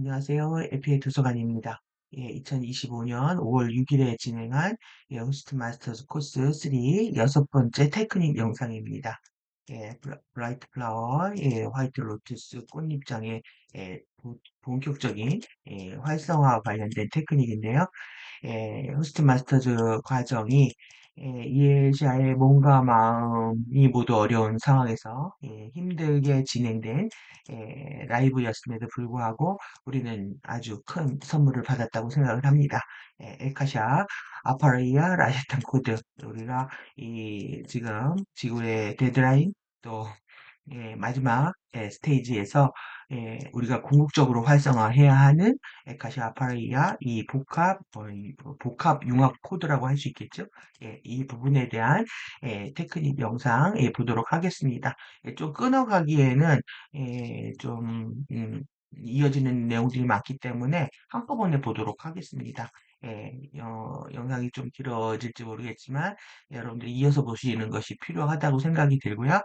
안녕하세요. 에피의 도서관입니다. 2025년 5월 6일에 진행한 호스트 마스터즈 코스 3 여섯 번째 테크닉 영상입니다. 브라이트 플라워, 화이트 로투스 꽃잎장의 본격적인 활성화 관련된 테크닉인데요. 호스트 마스터즈 과정이 이해자의 몸과 마음이 모두 어려운 상황에서 힘들게 진행된 라이브였음에도 불구하고 우리는 아주 큰 선물을 받았다고 생각을 합니다. 에카샤, 아파레이아, 라이탄 코드 우리가 이 지금 지구의 데드라인 또 마지막 스테이지에서 우리가 궁극적으로 활성화해야 하는 에카시 아파레이아 이 복합 융합 코드라고 할 수 있겠죠. 이 부분에 대한 테크닉 영상 보도록 하겠습니다. 좀 끊어가기에는 좀 이어지는 내용들이 많기 때문에 한꺼번에 보도록 하겠습니다. 영상이 좀 길어질지 모르겠지만 여러분들이 이어서 보시는 것이 필요하다고 생각이 들고요.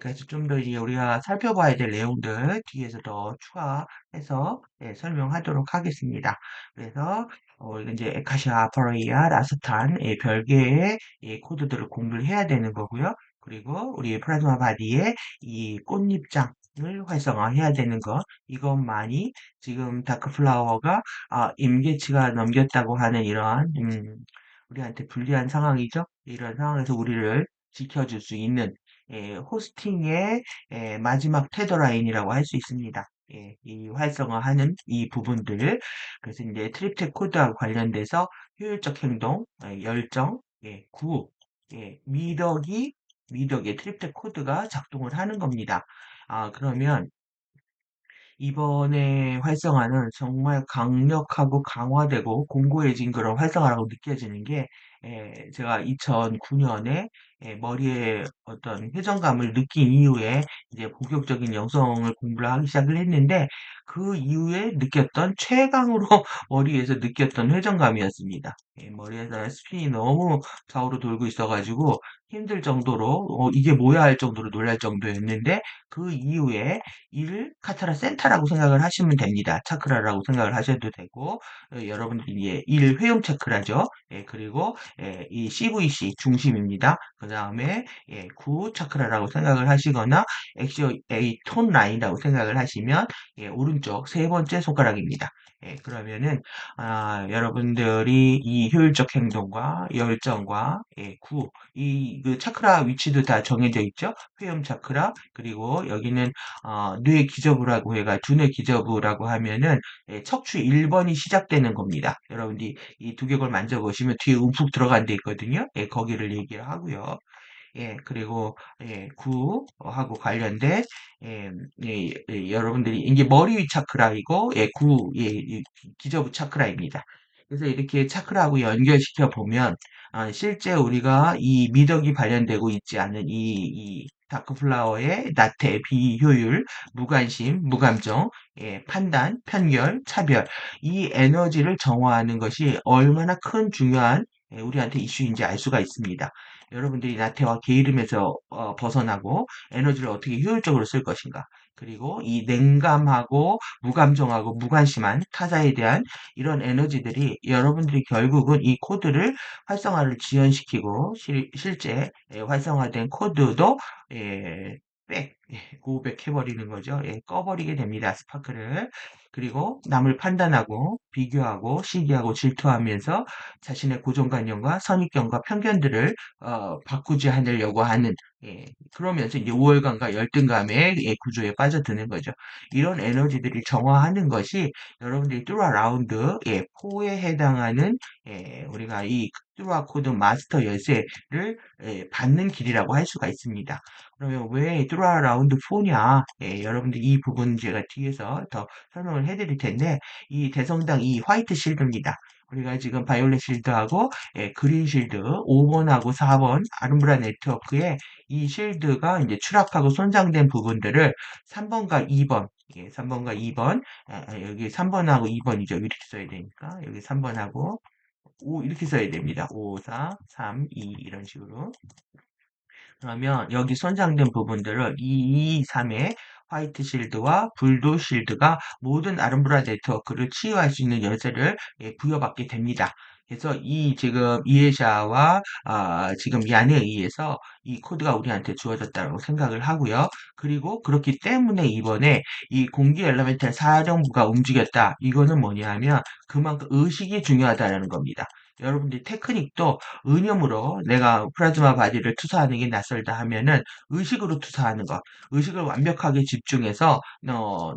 그래서 좀 더 이제 우리가 살펴봐야 될 내용들 뒤에서 더 추가해서 설명하도록 하겠습니다. 그래서 이건 이제 에카시아 아파레이아 라스탄 별개의 코드들을 공부를 해야 되는 거고요. 그리고 우리 플라즈마 바디의 이 꽃잎장을 활성화해야 되는 것 이것만이 지금 다크 플라워가 임계치가 넘겼다고 하는 이러한 우리한테 불리한 상황이죠. 이런 상황에서 우리를 지켜줄 수 있는 호스팅의 마지막 테더라인이라고 할 수 있습니다. 이 활성화하는 이 부분들, 그래서 이제 트립텍 코드와 관련돼서 효율적 행동, 열정, 구호, 미덕의 트립텍 코드가 작동을 하는 겁니다. 그러면 이번에 활성화는 정말 강력하고 강화되고 공고해진 그런 활성화라고 느껴지는 게 제가 2009년에 머리에 어떤 회전감을 느낀 이후에 이제 본격적인 영성을 공부를 하기 시작을 했는데 그 이후에 느꼈던 최강으로 머리에서 느꼈던 회전감이었습니다. 머리에서 스핀이 너무 좌우로 돌고 있어가지고 힘들 정도로 이게 뭐야 할 정도로 놀랄 정도였는데 그 이후에 이를 카타라 센터라고 생각을 하시면 됩니다. 차크라라고 생각을 하셔도 되고 여러분들이 일 회음 차크라죠. 그리고 이 CVC 중심입니다. 그 다음에 구 차크라라고 생각을 하시거나 엑시오 A 톤 라인이라고 생각을 하시면 오른쪽 세 번째 손가락입니다. 그러면은 여러분들이 이 효율적 행동과 열정과 구, 그 차크라 위치도 다 정해져 있죠. 회음 차크라 그리고 여기는 뇌 기저부라고 해가 두뇌 기저부라고 하면은 척추 1번이 시작되는 겁니다. 여러분들이 이 두개골 만져보시면 뒤에 움푹 들어간 데 있거든요. 거기를 얘기를 하고요. 그리고 구하고 관련된 여러분들이 이게 머리 위 차크라이고 이 기저부 차크라입니다. 그래서 이렇게 차크라하고 연결시켜 보면 실제 우리가 이 미덕이 발현되고 있지 않은 이 다크플라워의 나태, 비효율, 무관심, 무감정, 판단, 편결, 차별 이 에너지를 정화하는 것이 얼마나 큰 중요한 우리한테 이슈인지 알 수가 있습니다. 여러분들이 나태와 게으름에서 벗어나고 에너지를 어떻게 효율적으로 쓸 것인가. 그리고 이 냉감하고 무감정하고 무관심한 타자에 대한 이런 에너지들이 여러분들이 결국은 이 코드를 활성화를 지연시키고 실제 활성화된 코드도 고백 해버리는 거죠. 꺼버리게 됩니다. 스파크를. 그리고 남을 판단하고 비교하고 시기하고 질투하면서 자신의 고정관념과 선입견과 편견들을 바꾸지 않으려고 하는 그러면서 이제 우월감과 열등감의 구조에 빠져드는 거죠. 이런 에너지들이 정화하는 것이 여러분들이 뚜라 라운드 4에 해당하는 우리가 이 뚜라 코드 마스터 열쇠를 받는 길이라고 할 수가 있습니다. 그러면 왜 뚜라 라운드 4냐? 여러분들 이 부분 제가 뒤에서 더 설명을 해드릴 텐데 이 대성당 이 화이트 실드입니다. 우리가 지금 바이올렛 실드하고 그린 실드 5번하고 4번 아름브라 네트워크에 이 실드가 이제 추락하고 손상된 부분들을 3번과 2번 3번과 2번 여기 3번하고 2번이죠. 이렇게 써야 되니까 여기 3번하고 5 이렇게 써야 됩니다. 5, 4, 3, 2 이런 식으로 그러면 여기 손상된 부분들을 2, 3에 화이트 실드와 불도 실드가 모든 아름브라 네트워크를 치유할 수 있는 열쇠를 부여받게 됩니다. 그래서 이 지금 이해샤와 지금 얀에 의해서 이 코드가 우리한테 주어졌다고 생각을 하고요. 그리고 그렇기 때문에 이번에 이 공기 엘레멘탈 사령부가 움직였다. 이거는 뭐냐면 그만큼 의식이 중요하다는 겁니다. 여러분들이 테크닉도 의념으로 내가 플라즈마 바디를 투사하는 게 낯설다 하면은 의식으로 투사하는 것, 의식을 완벽하게 집중해서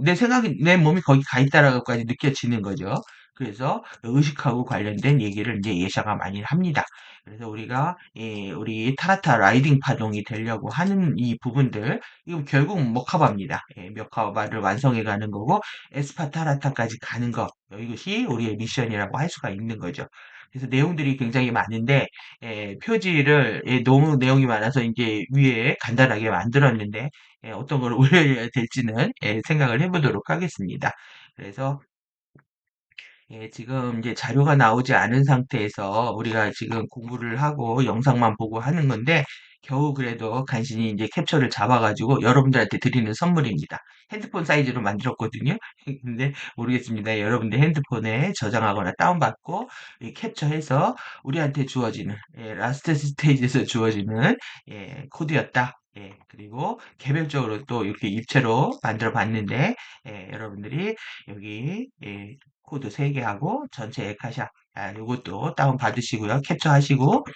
내 생각이 내 몸이 거기 가 있다라고까지 느껴지는 거죠. 그래서 의식하고 관련된 얘기를 이제 예샤가 많이 합니다. 그래서 우리가 우리 타라타 라이딩 파동이 되려고 하는 이 부분들 이거 결국 머카바입니다. 머카바를 완성해 가는 거고 에스파타라타까지 가는 것 이것이 우리의 미션이라고 할 수가 있는 거죠. 그래서 내용들이 굉장히 많은데 표지를 너무 내용이 많아서 이제 위에 간단하게 만들었는데 어떤 걸 올려야 될지는 생각을 해보도록 하겠습니다. 그래서 지금 이제 자료가 나오지 않은 상태에서 우리가 지금 공부를 하고 영상만 보고 하는 건데 겨우 그래도 간신히 이제 캡처를 잡아가지고 여러분들한테 드리는 선물입니다. 핸드폰 사이즈로 만들었거든요. 근데 모르겠습니다. 여러분들 핸드폰에 저장하거나 다운받고 캡처해서 우리한테 주어지는 라스트 스테이지에서 주어지는 코드였다. 그리고 개별적으로 또 이렇게 입체로 만들어 봤는데 여러분들이 여기 코드 3개 하고 전체 에카샤 요것도 다운 받으시고요. 캡처하시고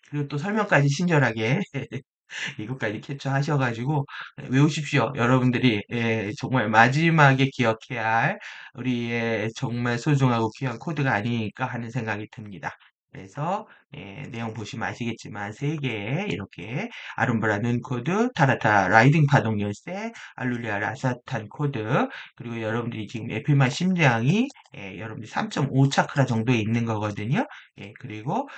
그리고 또 설명까지 친절하게 이것까지 캡처하셔가지고 외우십시오. 여러분들이 정말 마지막에 기억해야 할 우리의 정말 소중하고 귀한 코드가 아닐까 하는 생각이 듭니다. 그래서 내용 보시면 아시겠지만 3개의 이렇게 아름브라 눈 코드, 타라타 라이딩 파동 열쇠, 알룰리아 라사탄 코드 그리고 여러분들이 지금 에필만 심장이 여러분들 3.5 차크라 정도에 있는 거거든요. 그리고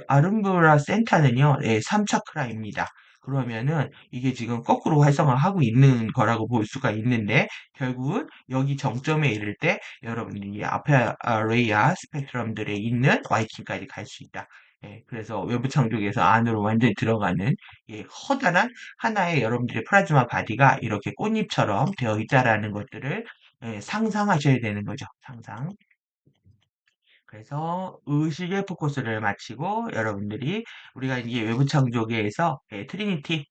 아름브라 센터는요 3차크라입니다. 그러면은 이게 지금 거꾸로 활성화하고 있는 거라고 볼 수가 있는데 결국은 여기 정점에 이를 때 여러분들이 앞에 레이아 스펙트럼들에 있는 와이킹까지 갈 수 있다. 그래서 외부 창조에서 안으로 완전히 들어가는 커다란 하나의 여러분들의 플라즈마 바디가 이렇게 꽃잎처럼 되어 있다라는 것들을 상상하셔야 되는 거죠. 상상. 그래서 의식의 포커스를 맞추고 여러분들이 우리가 이제 외부 창조계에서 트리니티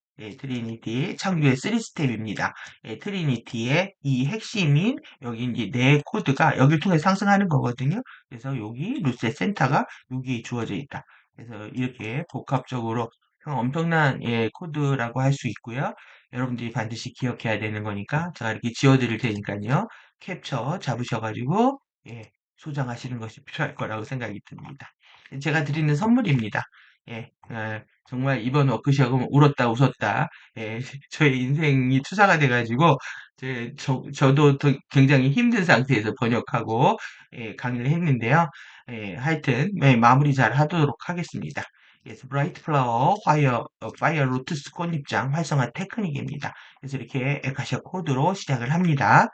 창조의 3스텝입니다. 트리니티의 이 핵심인 여기 이제 네 코드가 여기를 통해 상승하는 거거든요. 그래서 여기 루셋 센터가 여기 주어져 있다. 그래서 이렇게 복합적으로 엄청난 코드라고 할 수 있고요. 여러분들이 반드시 기억해야 되는 거니까 제가 이렇게 지워드릴 테니까요. 캡처 잡으셔가지고 소장하시는 것이 필요할 거라고 생각이 듭니다. 제가 드리는 선물입니다. 정말 이번 워크숍은 울었다 웃었다. 저의 인생이 투사가 돼가지고 저도 굉장히 힘든 상태에서 번역하고 강의를 했는데요. 하여튼 마무리 잘 하도록 하겠습니다. 그래서 브라이트 플라워 파이어 로투스 꽃잎장 활성화 테크닉입니다. 그래서 이렇게 에카시아 코드로 시작을 합니다.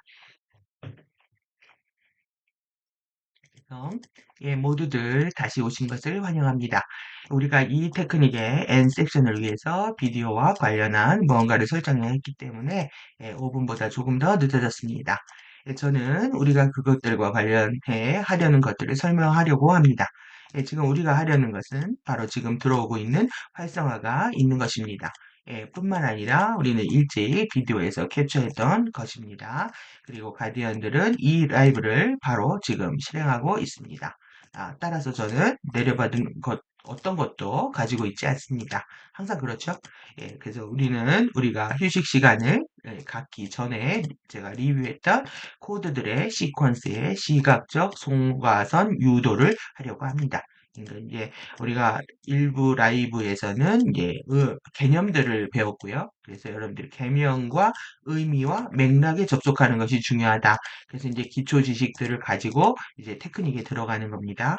모두들 다시 오신 것을 환영합니다. 우리가 이 테크닉의 N 섹션을 위해서 비디오와 관련한 무언가를 설정했기 때문에 5분보다 조금 더 늦어졌습니다. 저는 우리가 그것들과 관련해 하려는 것들을 설명하려고 합니다. 지금 우리가 하려는 것은 바로 지금 들어오고 있는 활성화가 있는 것입니다. 뿐만 아니라 우리는 일제히 비디오에서 캡처했던 것입니다. 그리고 가디언들은 이 라이브를 바로 지금 실행하고 있습니다. 따라서 저는 내려받은 것, 어떤 것도 가지고 있지 않습니다. 항상 그렇죠? 그래서 우리가 휴식 시간을 갖기 전에 제가 리뷰했던 코드들의 시퀀스의 시각적 송과선 유도를 하려고 합니다. 그러니까 이제 우리가 일부 라이브에서는 이제 개념들을 배웠고요. 그래서 여러분들 개념과 의미와 맥락에 접속하는 것이 중요하다. 그래서 이제 기초 지식들을 가지고 이제 테크닉에 들어가는 겁니다.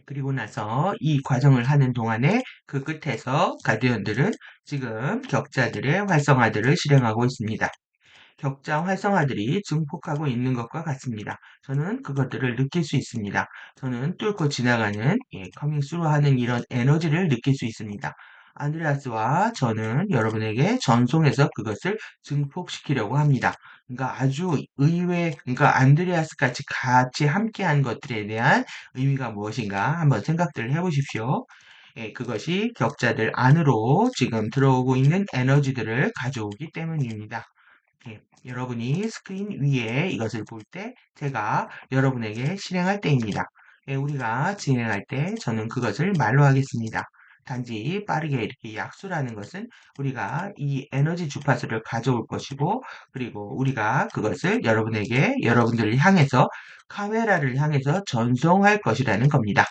그리고 나서 이 과정을 하는 동안에 그 끝에서 가디언들은 지금 격자들의 활성화들을 실행하고 있습니다. 격자 활성화들이 증폭하고 있는 것과 같습니다. 저는 그것들을 느낄 수 있습니다. 저는 뚫고 지나가는 커밍 스루 하는 이런 에너지를 느낄 수 있습니다. 안드레아스와 저는 여러분에게 전송해서 그것을 증폭시키려고 합니다. 그러니까 아주 그러니까 안드레아스 같이 함께한 것들에 대한 의미가 무엇인가 한번 생각들을 해보십시오. 예, 그것이 격자들 안으로 지금 들어오고 있는 에너지들을 가져오기 때문입니다. 예, 여러분이 스크린 위에 이것을 볼 때 제가 여러분에게 실행할 때입니다. 예, 우리가 진행할 때 저는 그것을 말로 하겠습니다. 단지 빠르게 이렇게 약수라는 것은 우리가 이 에너지 주파수를 가져올 것이고, 그리고 우리가 그것을 여러분들을 향해서 카메라를 향해서 전송할 것이라는 겁니다.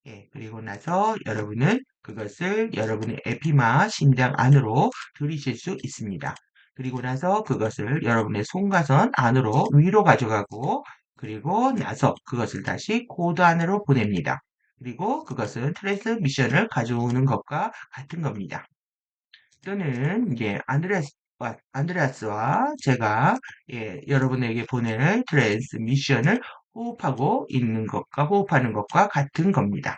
예, 그리고 나서 여러분은 그것을 여러분의 에피마 심장 안으로 들이실 수 있습니다. 그리고 나서 그것을 여러분의 손가선 안으로 위로 가져가고 그리고 나서 그것을 다시 코드 안으로 보냅니다. 그리고 그것은 트랜스미션을 가져오는 것과 같은 겁니다. 또는 이제 안드레아스와 제가 여러분에게 보낼 트랜스미션을 호흡하는 것과 같은 겁니다.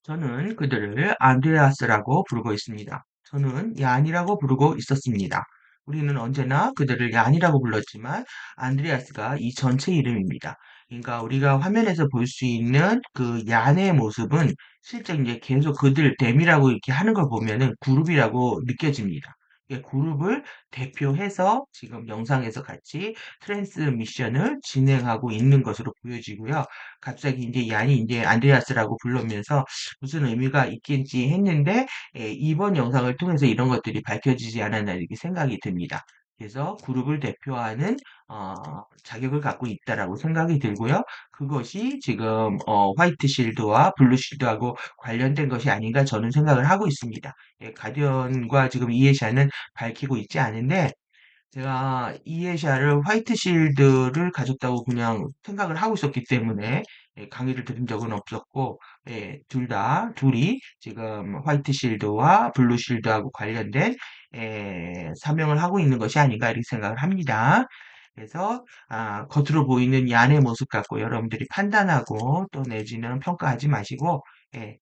저는 그들을 안드레아스라고 부르고 있습니다. 저는 얀이라고 부르고 있었습니다. 우리는 언제나 그들을 얀이라고 불렀지만 안드레아스가 이 전체 이름입니다. 그러니까 우리가 화면에서 볼 수 있는 그 얀의 모습은 실제 이제 계속 그들 댐이라고 이렇게 하는 걸 보면은 그룹이라고 느껴집니다. 이 그룹을 대표해서 지금 영상에서 같이 트랜스미션을 진행하고 있는 것으로 보여지고요. 갑자기 이제 얀이 이제 안드레아스라고 부르면서 무슨 의미가 있겠지 했는데 이번 영상을 통해서 이런 것들이 밝혀지지 않았나 이렇게 생각이 듭니다. 그래서 그룹을 대표하는 자격을 갖고 있다라고 생각이 들고요. 그것이 지금 화이트 실드와 블루 실드하고 관련된 것이 아닌가 저는 생각을 하고 있습니다. 예, 가디언과 지금 이해샤는 밝히고 있지 않은데 제가 이에샤를 화이트 실드를 가졌다고 그냥 생각을 하고 있었기 때문에 강의를 들은 적은 없었고 둘이 지금 화이트 실드와 블루 실드하고 관련된 사명을 하고 있는 것이 아닌가 이렇게 생각을 합니다. 그래서 겉으로 보이는 얀의 모습 갖고 여러분들이 판단하고 또 내지는 평가하지 마시고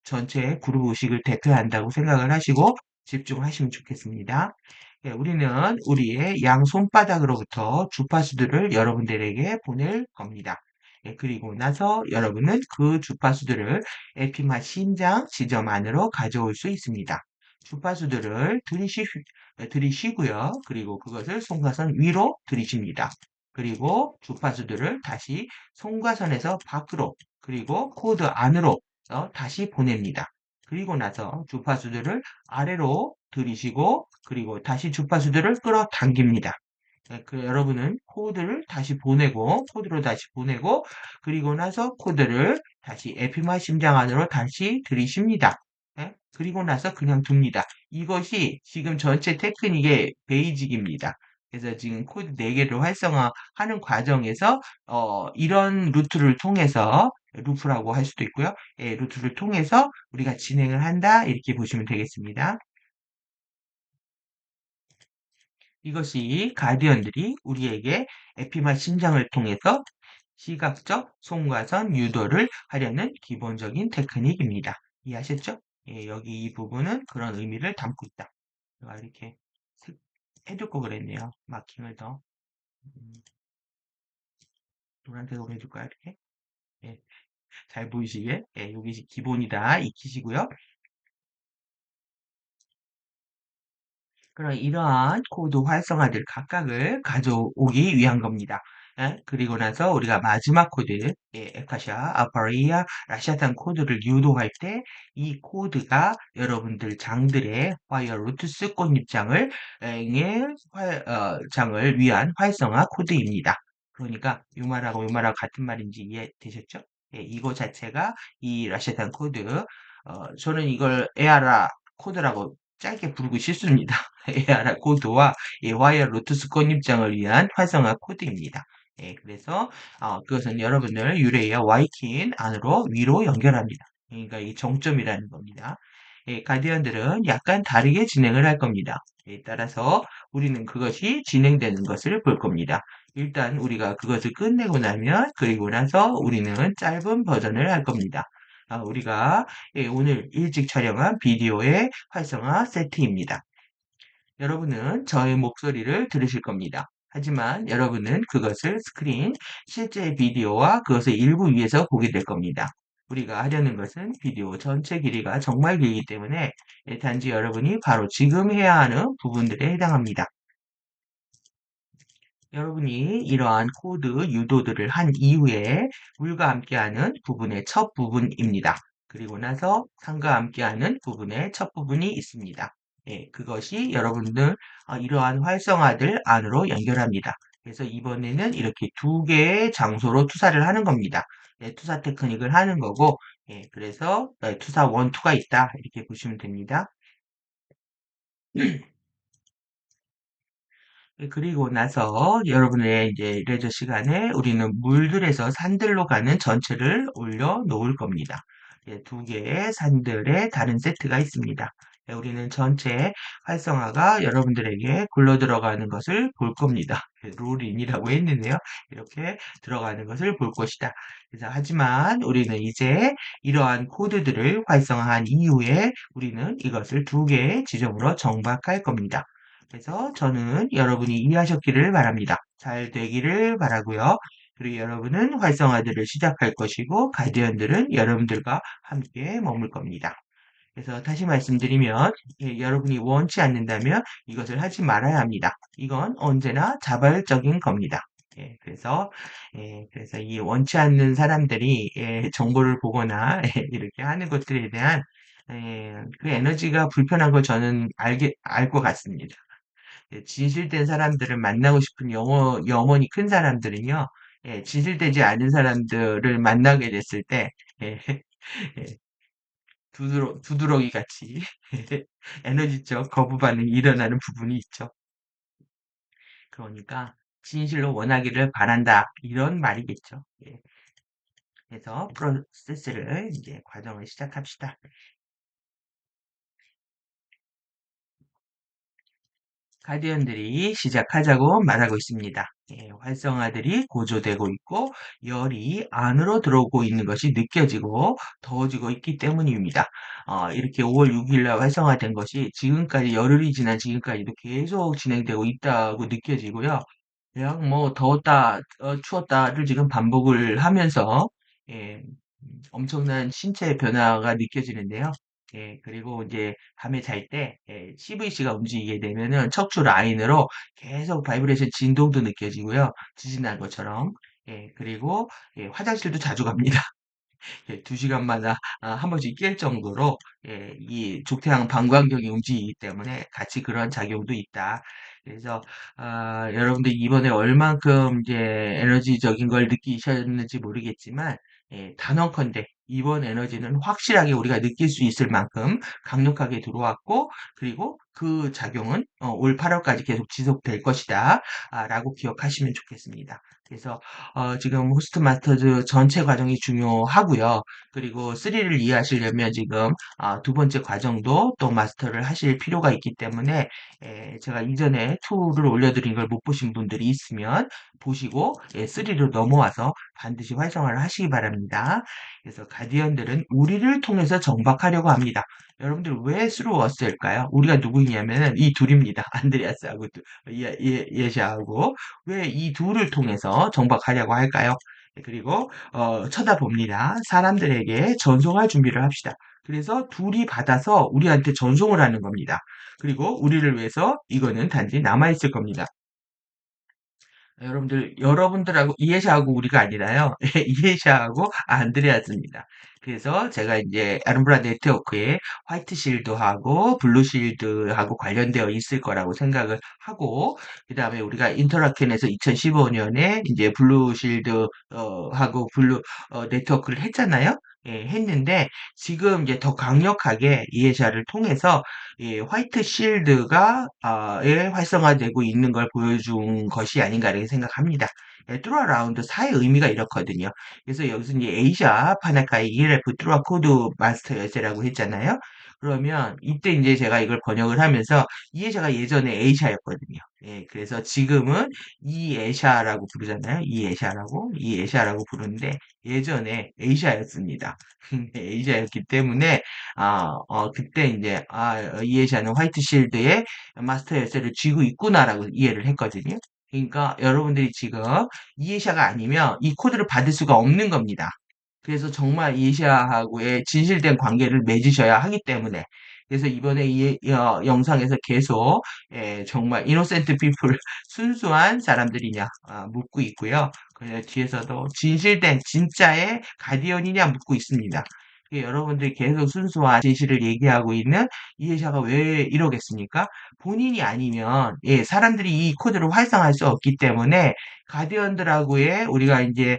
전체 그룹 의식을 대표한다고 생각을 하시고 집중하시면 좋겠습니다. 우리는 우리의 양 손바닥으로부터 주파수들을 여러분들에게 보낼 겁니다. 그리고 나서 여러분은 그 주파수들을 에피마 심장 지점 안으로 가져올 수 있습니다. 주파수들을 들이쉬고요. 그리고 그것을 송가선 위로 들이쉽니다. 그리고 주파수들을 다시 송가선에서 밖으로 그리고 코드 안으로 다시 보냅니다. 그리고 나서 주파수들을 아래로 들이쉬고 그리고 다시 주파수들을 끌어당깁니다. 여러분은 코드로 다시 보내고 그리고 나서 코드를 다시 에피마 심장 안으로 다시 들이쉽니다. 그리고 나서 그냥 둡니다. 이것이 지금 전체 테크닉의 베이직입니다. 그래서 지금 코드 4개를 활성화하는 과정에서 이런 루트를 통해서 루프라고 할 수도 있고요. 루트를 통해서 우리가 진행을 한다 이렇게 보시면 되겠습니다. 이것이 가디언들이 우리에게 에피마 심장을 통해서 시각적 송가선 유도를 하려는 기본적인 테크닉입니다. 이해하셨죠? 여기 이 부분은 그런 의미를 담고 있다. 제가 이렇게 해줄 거 그랬네요. 마킹을 더 음, 노란색으로 해줄까요? 이렇게 예, 잘 보이시게 여기 기본이다 익히시고요. 그럼 이러한 코드 활성화들 각각을 가져오기 위한 겁니다. 그리고 나서 우리가 마지막 코드, 에카샤, 아파리아, 라샤탄 코드를 유도할 때 이 코드가 여러분들 장들의 화이어 루트스 꽃잎장을 장을 위한 활성화 코드입니다. 그러니까 요 말하고 요 말하고 같은 말인지 이해되셨죠? 이거 자체가 이 라샤탄 코드, 저는 이걸 에아라 코드라고 짧게 부르기 싫습니다. AR 코드와 와이어 루트스 건입장을 위한 활성화 코드입니다. 그래서 그것은 여러분을 유레이와 와이킨 안으로 위로 연결합니다. 그러니까 이 정점이라는 겁니다. 가디언들은 약간 다르게 진행을 할 겁니다. 따라서 우리는 그것이 진행되는 것을 볼 겁니다. 일단 우리가 그것을 끝내고 나면 그리고 나서 우리는 짧은 버전을 할 겁니다. 우리가 오늘 일찍 촬영한 비디오의 활성화 세트입니다. 여러분은 저의 목소리를 들으실 겁니다. 하지만 여러분은 그것을 스크린, 실제 비디오와 그것의 일부 위에서 보게 될 겁니다. 우리가 하려는 것은 비디오 전체 길이가 정말 길기 때문에 단지 여러분이 바로 지금 해야 하는 부분들에 해당합니다. 여러분이 이러한 코드 유도들을 한 이후에 물과 함께하는 부분의 첫 부분입니다. 그리고 나서 산과 함께하는 부분의 첫 부분이 있습니다. 그것이 여러분들 이러한 활성화들 안으로 연결합니다. 그래서 이번에는 이렇게 두 개의 장소로 투사를 하는 겁니다. 투사 테크닉을 하는 거고, 그래서 투사 1, 2가 있다 이렇게 보시면 됩니다. 그리고 나서 여러분의 이제 레저 시간에 우리는 물들에서 산들로 가는 전체를 올려 놓을 겁니다. 두 개의 산들의 다른 세트가 있습니다. 우리는 전체 활성화가 여러분들에게 굴러 들어가는 것을 볼 겁니다. 룰인이라고 했는데요. 이렇게 들어가는 것을 볼 것이다. 그래서 하지만 우리는 이제 이러한 코드들을 활성화한 이후에 우리는 이것을 두 개의 지점으로 정박할 겁니다. 그래서 저는 여러분이 이해하셨기를 바랍니다. 잘 되기를 바라고요. 그리고 여러분은 활성화들을 시작할 것이고 가디언들은 여러분들과 함께 머물 겁니다. 그래서 다시 말씀드리면 여러분이 원치 않는다면 이것을 하지 말아야 합니다. 이건 언제나 자발적인 겁니다. 그래서 이 원치 않는 사람들이 정보를 보거나 이렇게 하는 것들에 대한 그 에너지가 불편한 걸 저는 알 것 같습니다. 진실된 사람들을 만나고 싶은 염원이 큰 사람들은요, 진실되지 않은 사람들을 만나게 됐을 때, 예, 예, 두드러기 같이 에너지적 거부 반응이 일어나는 부분이 있죠. 그러니까, 진실로 원하기를 바란다. 이런 말이겠죠. 그래서 프로세스를 이제 과정을 시작합시다. 가디언들이 시작하자고 말하고 있습니다. 활성화들이 고조되고 있고 열이 안으로 들어오고 있는 것이 느껴지고 더워지고 있기 때문입니다. 이렇게 5월 6일 날 활성화된 것이 지금까지 열흘이 지난 지금까지도 계속 진행되고 있다고 느껴지고요. 그냥 뭐 더웠다, 추웠다를 지금 반복을 하면서 예, 엄청난 신체 변화가 느껴지는데요. 그리고 이제 밤에 잘 때 CVC가 움직이게 되면은 척추 라인으로 계속 바이브레이션 진동도 느껴지고요. 지진 난 것처럼. 그리고 화장실도 자주 갑니다. 2시간마다 한 번씩 깰 정도로 이 족태양 방광경이 움직이기 때문에 같이 그런 작용도 있다. 그래서 여러분들 이번에 얼만큼 이제 에너지적인 걸 느끼셨는지 모르겠지만 단언컨대 이번 에너지는 확실하게 우리가 느낄 수 있을 만큼 강력하게 들어왔고 그리고 그 작용은 올 8월까지 계속 지속될 것이다. 라고 기억하시면 좋겠습니다. 그래서 지금 호스트 마스터즈 전체 과정이 중요하고요. 그리고 3를 이해하시려면 지금 두 번째 과정도 또 마스터를 하실 필요가 있기 때문에 제가 이전에 2를 올려드린 걸 못 보신 분들이 있으면 보시고 3로 넘어와서 반드시 활성화를 하시기 바랍니다. 그래서 가디언들은 우리를 통해서 정박하려고 합니다. 여러분들 왜 스루웠을까요? 우리가 누구냐면은 이 둘입니다. 안드레아스하고 예시하고 왜 이 둘을 통해서 정박하려고 할까요? 그리고 쳐다봅니다. 사람들에게 전송할 준비를 합시다. 그래서 둘이 받아서 우리한테 전송을 하는 겁니다. 그리고 우리를 위해서 이거는 단지 남아있을 겁니다. 여러분들하고 이해샤하고 우리가 아니라요. 이해샤하고 안드레아스입니다. 그래서 제가 이제 아름브라 네트워크에 화이트 실드하고 블루 실드하고 관련되어 있을 거라고 생각을 하고, 그 다음에 우리가 인터라켄에서 2015년에 이제 블루 실드, 하고 블루, 네트워크를 했잖아요. 했는데, 지금 이제 더 강력하게 이해샤를 통해서 화이트 실드가 활성화되고 있는 걸 보여준 것이 아닌가 이렇게 생각합니다. 뚜아 라운드 4의 의미가 이렇거든요. 그래서 여기서 이제 에이샤 파나카이 ELF 뚜아 코드 마스터 열쇠라고 했잖아요. 그러면 이때 이제 제가 이걸 번역을 하면서 이에샤가 예전에 에이샤였거든요. 예, 그래서 지금은 이에샤라고 부르잖아요. 이에샤라고 부르는데 예전에 에이샤였습니다. 에이샤였기 때문에 그때 이제 이에샤는 화이트 실드의 마스터 열쇠를 쥐고 있구나라고 이해를 했거든요. 그러니까 여러분들이 지금 이에샤가 아니면 이 코드를 받을 수가 없는 겁니다. 그래서 정말 이에샤하고의 진실된 관계를 맺으셔야 하기 때문에 그래서 이번에 이 영상에서 계속 정말 이노센트 피플 순수한 사람들이냐 묻고 있고요. 그래서 뒤에서도 진실된 진짜의 가디언이냐 묻고 있습니다. 여러분들이 계속 순수한 진실을 얘기하고 있는 이해샤가 왜 이러겠습니까? 본인이 아니면 사람들이 이 코드를 활성화할 수 없기 때문에 가디언들하고의 우리가 이제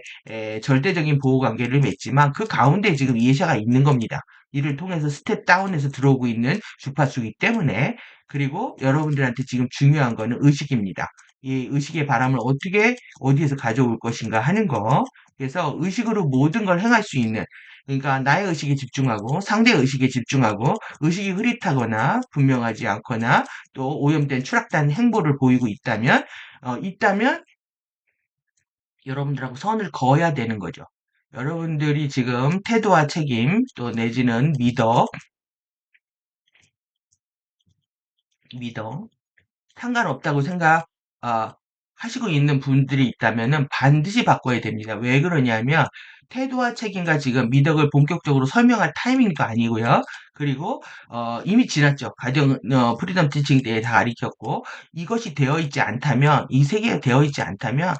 절대적인 보호 관계를 맺지만 그 가운데 지금 이해샤가 있는 겁니다. 이를 통해서 스텝 다운에서 들어오고 있는 주파수이기 때문에 그리고 여러분들한테 지금 중요한 거는 의식입니다. 이 의식의 바람을 어떻게 어디에서 가져올 것인가 하는 거. 그래서 의식으로 모든 걸 행할 수 있는 그러니까 나의 의식에 집중하고 상대의 의식에 집중하고 의식이 흐릿하거나 분명하지 않거나 또 오염된 추락된 행보를 보이고 있다면 여러분들하고 선을 그어야 되는 거죠. 여러분들이 지금 태도와 책임 또 내지는 믿어 상관없다고 생각 하시고 있는 분들이 있다면은 반드시 바꿔야 됩니다. 왜 그러냐면 태도와 책임과 지금 미덕을 본격적으로 설명할 타이밍도 아니고요. 그리고 이미 지났죠. 프리덤 티칭 때에 다 가르쳤고 이것이 되어 있지 않다면 이 세계가 되어 있지 않다면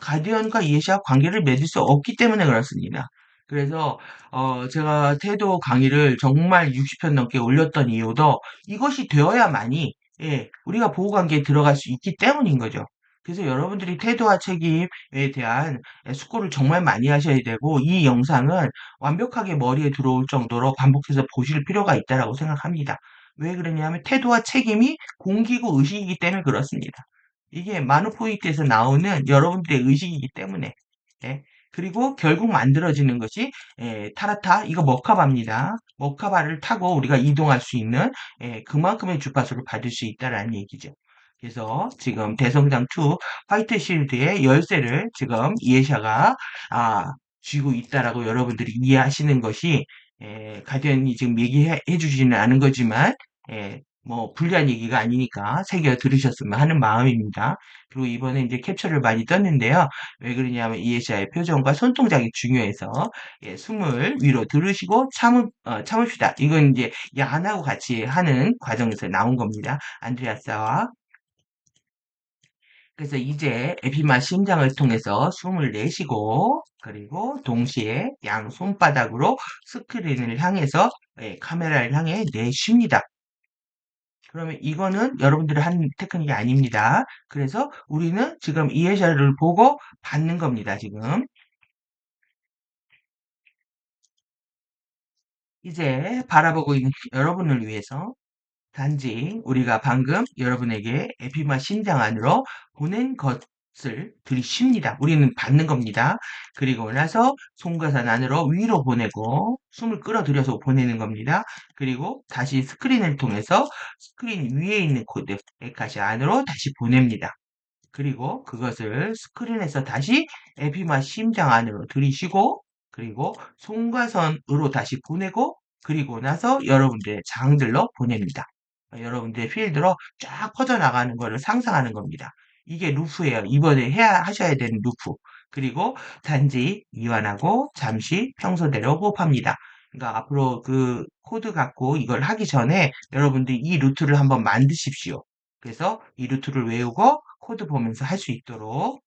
가디언과 이해시와 관계를 맺을 수 없기 때문에 그렇습니다. 그래서 제가 태도 강의를 정말 60편 넘게 올렸던 이유도 이것이 되어야만이 우리가 보호관계에 들어갈 수 있기 때문인 거죠. 그래서 여러분들이 태도와 책임에 대한 숙고를 정말 많이 하셔야 되고, 이 영상은 완벽하게 머리에 들어올 정도로 반복해서 보실 필요가 있다라고 생각합니다. 왜 그러냐면 태도와 책임이 공기고 의식이기 때문에 그렇습니다. 이게 마누포인트에서 나오는 여러분들의 의식이기 때문에. 예. 그리고 결국 만들어지는 것이 타라타 이거 머카바입니다. 머카바를 타고 우리가 이동할 수 있는 그만큼의 주파수를 받을 수 있다라는 얘기죠. 그래서 지금 대성장 2 화이트 실드의 열쇠를 지금 이에샤가 아, 쥐고 있다라고 여러분들이 이해하시는 것이 가디언이 지금 얘기해 주지는 않은 거지만 뭐 불리한 얘기가 아니니까 새겨 들으셨으면 하는 마음입니다. 그리고 이번에 이제 캡처를 많이 떴는데요. 왜 그러냐면 이해자의 표정과 손동작이 중요해서 숨을 위로 들으시고 참읍시다. 이건 이제 야한하고 같이 하는 과정에서 나온 겁니다. 안드레아스와 그래서 이제 에피마 심장을 통해서 숨을 내쉬고 그리고 동시에 양 손바닥으로 스크린을 향해서 카메라를 향해 내쉽니다. 그러면 이거는 여러분들이 한 테크닉이 아닙니다. 그래서 우리는 지금 이해자를 보고 받는 겁니다, 지금. 이제 바라보고 있는 여러분을 위해서 단지 우리가 방금 여러분에게 에피마 심장 안으로 보낸 것을 들이쉽니다. 우리는 받는 겁니다. 그리고 나서 송가산 안으로 위로 보내고 숨을 끌어들여서 보내는 겁니다. 그리고 다시 스크린을 통해서 스크린 위에 있는 코드 에카시 안으로 다시 보냅니다. 그리고 그것을 스크린에서 다시 에피마 심장 안으로 들이쉬고 그리고 송가선으로 다시 보내고 그리고 나서 여러분들의 장들로 보냅니다. 여러분들의 필드로 쫙 퍼져나가는 것을 상상하는 겁니다. 이게 루프예요. 이번에 하셔야 되는 루프. 그리고 단지 이완하고 잠시 평소대로 호흡합니다. 그러니까 앞으로 그 코드 갖고 이걸 하기 전에 여러분들이 이 루트를 한번 만드십시오. 그래서 이 루트를 외우고 코드 보면서 할 수 있도록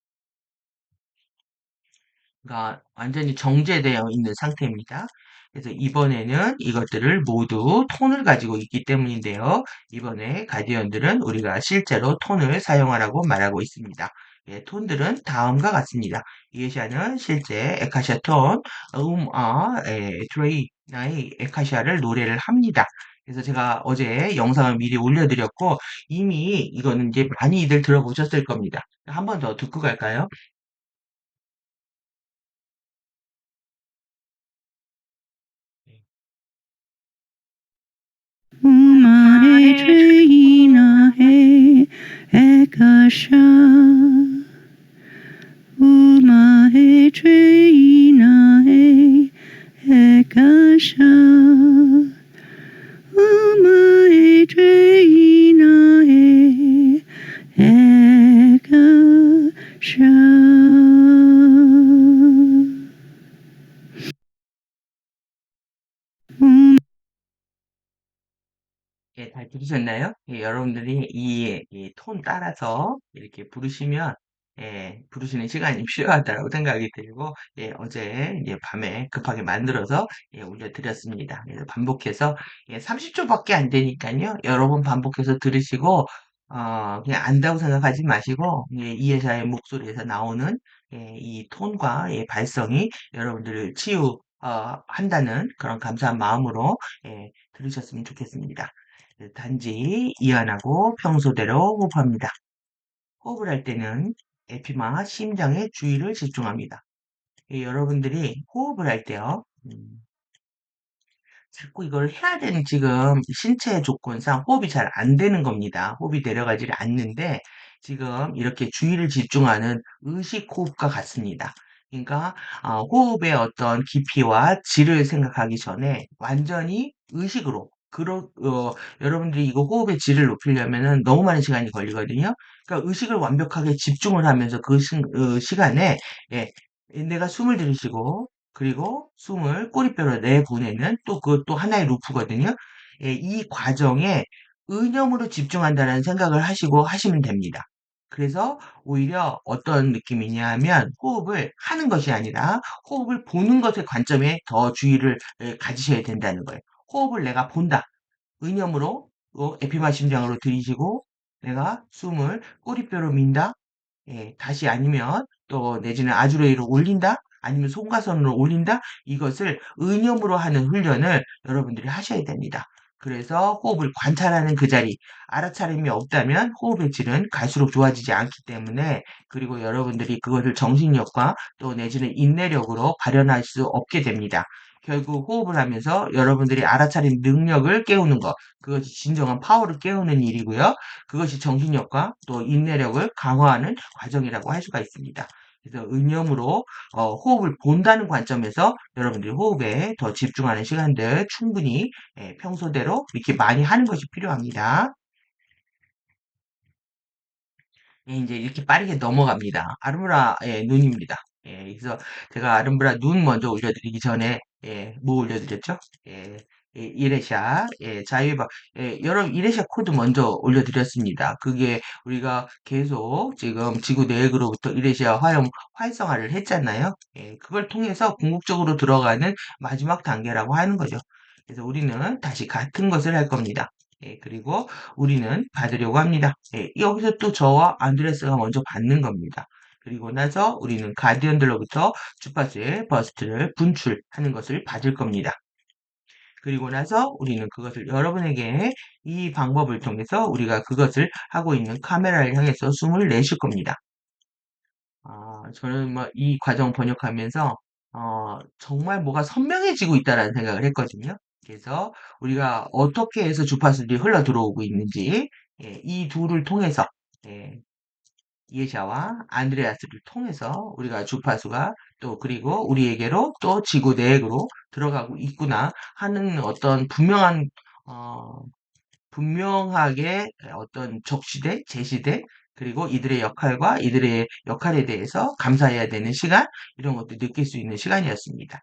그러니까 완전히 정제되어 있는 상태입니다. 그래서 이번에는 이것들을 모두 톤을 가지고 있기 때문인데요. 이번에 가디언들은 우리가 실제로 톤을 사용하라고 말하고 있습니다. 톤들은 다음과 같습니다. 이에샤는 실제 에카시아 톤, 드레이, 나의 에카시아를 노래를 합니다. 그래서 제가 어제 영상을 미리 올려드렸고 이미 이거는 이제 많이들 들어보셨을 겁니다. 한 번 더 듣고 갈까요? 우마의 죄인아 해가샤 우마의 죄인아 해가샤 우마의 죄인아 해가샤 예, 잘 들으셨나요? 예, 여러분들이 이 톤 따라서 이렇게 부르시면, 예, 부르시는 시간이 필요하다고 생각이 들고, 예, 어제 이제 밤에 급하게 만들어서, 예, 올려드렸습니다. 그래서 반복해서, 예, 30초밖에 안 되니까요. 여러 번 반복해서 들으시고, 그냥 안다고 생각하지 마시고, 예, 이해자의 목소리에서 나오는, 예, 이 톤과 예, 발성이 여러분들을 한다는 그런 감사한 마음으로, 예, 들으셨으면 좋겠습니다. 단지 이완하고 평소대로 호흡합니다. 호흡을 할 때는 에피마 심장에 주의를 집중합니다. 여러분들이 호흡을 할 때요, 자꾸 이걸 해야 되는 지금 신체 조건상 호흡이 잘 안 되는 겁니다. 호흡이 내려가지를 않는데 지금 이렇게 주의를 집중하는 의식 호흡과 같습니다. 그러니까 호흡의 어떤 깊이와 질을 생각하기 전에 완전히 의식으로 여러분들이 이거 호흡의 질을 높이려면은 너무 많은 시간이 걸리거든요. 그러니까 의식을 완벽하게 집중을 하면서 시간에 예, 내가 숨을 들이쉬고 그리고 숨을 꼬리뼈로 내보내는 또 그것도 하나의 루프거든요. 예, 이 과정에 의념으로 집중한다는 생각을 하시고 하시면 됩니다. 그래서 오히려 어떤 느낌이냐 하면 호흡을 하는 것이 아니라 호흡을 보는 것의 관점에 더 주의를 가지셔야 된다는 거예요. 호흡을 내가 본다. 의념으로 에피마 심장으로 들이쉬고 내가 숨을 꼬리뼈로 민다. 예, 다시 아니면 또 내지는 아주레이로 올린다? 아니면 손가선으로 올린다? 이것을 의념으로 하는 훈련을 여러분들이 하셔야 됩니다. 그래서 호흡을 관찰하는 그 자리, 알아차림이 없다면 호흡의 질은 갈수록 좋아지지 않기 때문에 그리고 여러분들이 그것을 정신력과 또 내지는 인내력으로 발현할 수 없게 됩니다. 결국 호흡을 하면서 여러분들이 알아차림 능력을 깨우는 것, 그것이 진정한 파워를 깨우는 일이고요. 그것이 정신력과 또 인내력을 강화하는 과정이라고 할 수가 있습니다. 그래서 의념으로 호흡을 본다는 관점에서 여러분들이 호흡에 더 집중하는 시간들 충분히 평소대로 이렇게 많이 하는 것이 필요합니다. 예, 이제 이렇게 빠르게 넘어갑니다. 아름브라의 눈입니다. 예, 그래서 제가 아름브라 눈 먼저 올려드리기 전에 뭐 올려드렸죠? 예, 이레샤, 자유의 박, 여러 이레샤 코드 먼저 올려드렸습니다. 그게 우리가 계속 지금 지구 내역으로부터 이레샤 화염 활성화를 했잖아요. 예, 그걸 통해서 궁극적으로 들어가는 마지막 단계라고 하는 거죠. 그래서 우리는 다시 같은 것을 할 겁니다. 예, 그리고 우리는 받으려고 합니다. 예, 여기서 또 저와 안드레스가 먼저 받는 겁니다. 그리고 나서 우리는 가디언들로부터 주파수의 버스트를 분출하는 것을 받을 겁니다. 그리고 나서 우리는 그것을 여러분에게 이 방법을 통해서 우리가 그것을 하고 있는 카메라를 향해서 숨을 내쉴 겁니다. 저는 뭐 이 과정 번역하면서 정말 뭐가 선명해지고 있다라는 생각을 했거든요. 그래서 우리가 어떻게 해서 주파수들이 흘러 들어오고 있는지 이 둘을 통해서 예, 이에샤와 안드레아스를 통해서 우리가 주파수가 또 그리고 우리에게로 또 지구 내역으로 들어가고 있구나 하는 어떤 어, 분명하게 어떤 적시대, 제시대, 그리고 이들의 역할과 이들의 역할에 대해서 감사해야 되는 시간, 이런 것도 느낄 수 있는 시간이었습니다.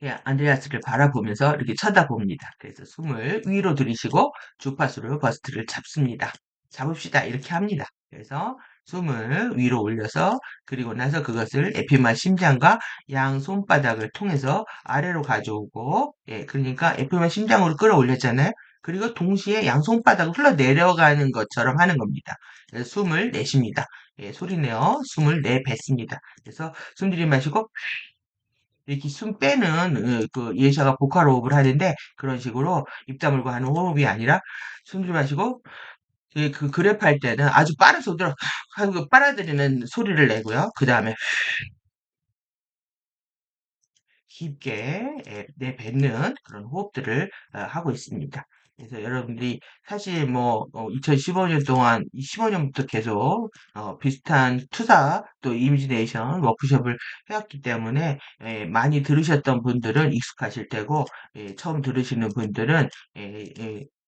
예, 안드레아스를 바라보면서 이렇게 쳐다봅니다. 그래서 숨을 위로 들이쉬고 주파수로 버스트를 잡습니다. 잡읍시다. 이렇게 합니다. 그래서 숨을 위로 올려서 그리고 나서 그것을 에피마 심장과 양 손바닥을 통해서 아래로 가져오고 예, 그러니까 에피마 심장으로 끌어올렸잖아요. 그리고 동시에 양 손바닥을 흘러 내려가는 것처럼 하는 겁니다. 그래서 숨을 내쉽니다. 예, 소리 내어 숨을 내뱉습니다. 그래서 숨 들이마시고 이렇게 숨 빼는 그 예샤가 보컬 호흡을 하는데 그런 식으로 입 다물고 하는 호흡이 아니라 숨 들이마시고 그 그랩 할 때는 아주 빠른 속도로 하고 빨아들이는 소리를 내고요. 그 다음에 깊게 내뱉는 그런 호흡들을 하고 있습니다. 그래서 여러분들이 사실 뭐 2015년 동안 15년부터 계속 비슷한 투사 또 이미지네이션 워크숍을 해왔기 때문에 많이 들으셨던 분들은 익숙하실 테고 처음 들으시는 분들은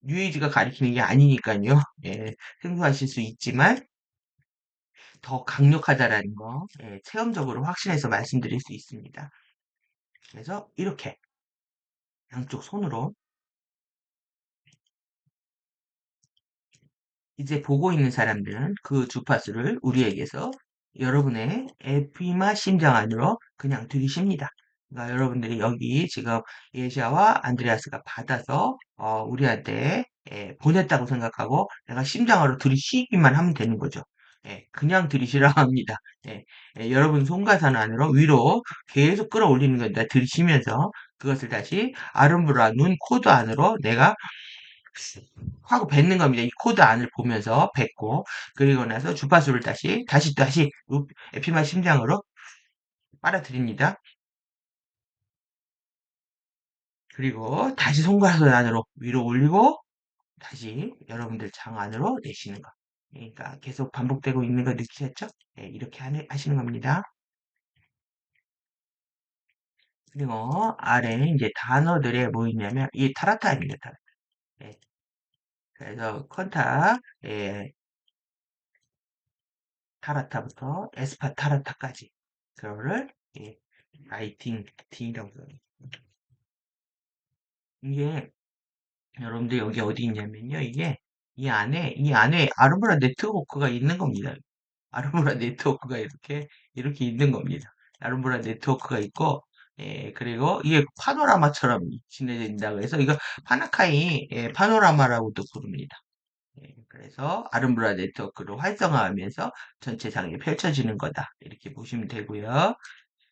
뉴에이지가 가리키는 게 아니니까요. 생소하실 수 있지만 더 강력하다라는 거 체험적으로 확신해서 말씀드릴 수 있습니다. 그래서 이렇게 양쪽 손으로 이제 보고 있는 사람들은 그 주파수를 우리에게서 여러분의 에피마 심장 안으로 그냥 들이쉽니다. 그러니까 여러분들이 여기 지금 예시아와 안드레아스가 받아서 우리한테 보냈다고 생각하고 내가 심장으로 들이쉬기만 하면 되는 거죠. 그냥 들이쉬라 합니다. 여러분 손가락 안으로 위로 계속 끌어올리는 겁니다. 들이쉬면서 그것을 다시 아름브라 눈 코드 안으로 내가 하고 뱉는 겁니다. 이 코드 안을 보면서 뱉고 그리고 나서 주파수를 다시 에피마 심장으로 빨아들입니다. 그리고 다시 손가락 안으로 위로 올리고 다시 여러분들 장 안으로 내쉬는 거. 그러니까 계속 반복되고 있는 거 느끼셨죠? 이렇게 하시는 겁니다. 그리고 아래 이제 단어들에 뭐 있냐면 이 타라타입니다. 타라타. 예, 그래서 컨타, 타라타부터 에스파타라타까지 그거를 라이팅, 팅이라고 써요. 이게 여러분들 여기 어디 있냐면요. 이 안에 아르브라 네트워크가 있는 겁니다. 아르브라 네트워크가 이렇게 있는 겁니다. 아르브라 네트워크가 있고 그리고 이게 파노라마처럼 진행된다고 해서 이거 파나카이 파노라마라고도 부릅니다. 그래서 아름브라 네트워크를 활성화하면서 전체 장이 펼쳐지는 거다. 이렇게 보시면 되고요.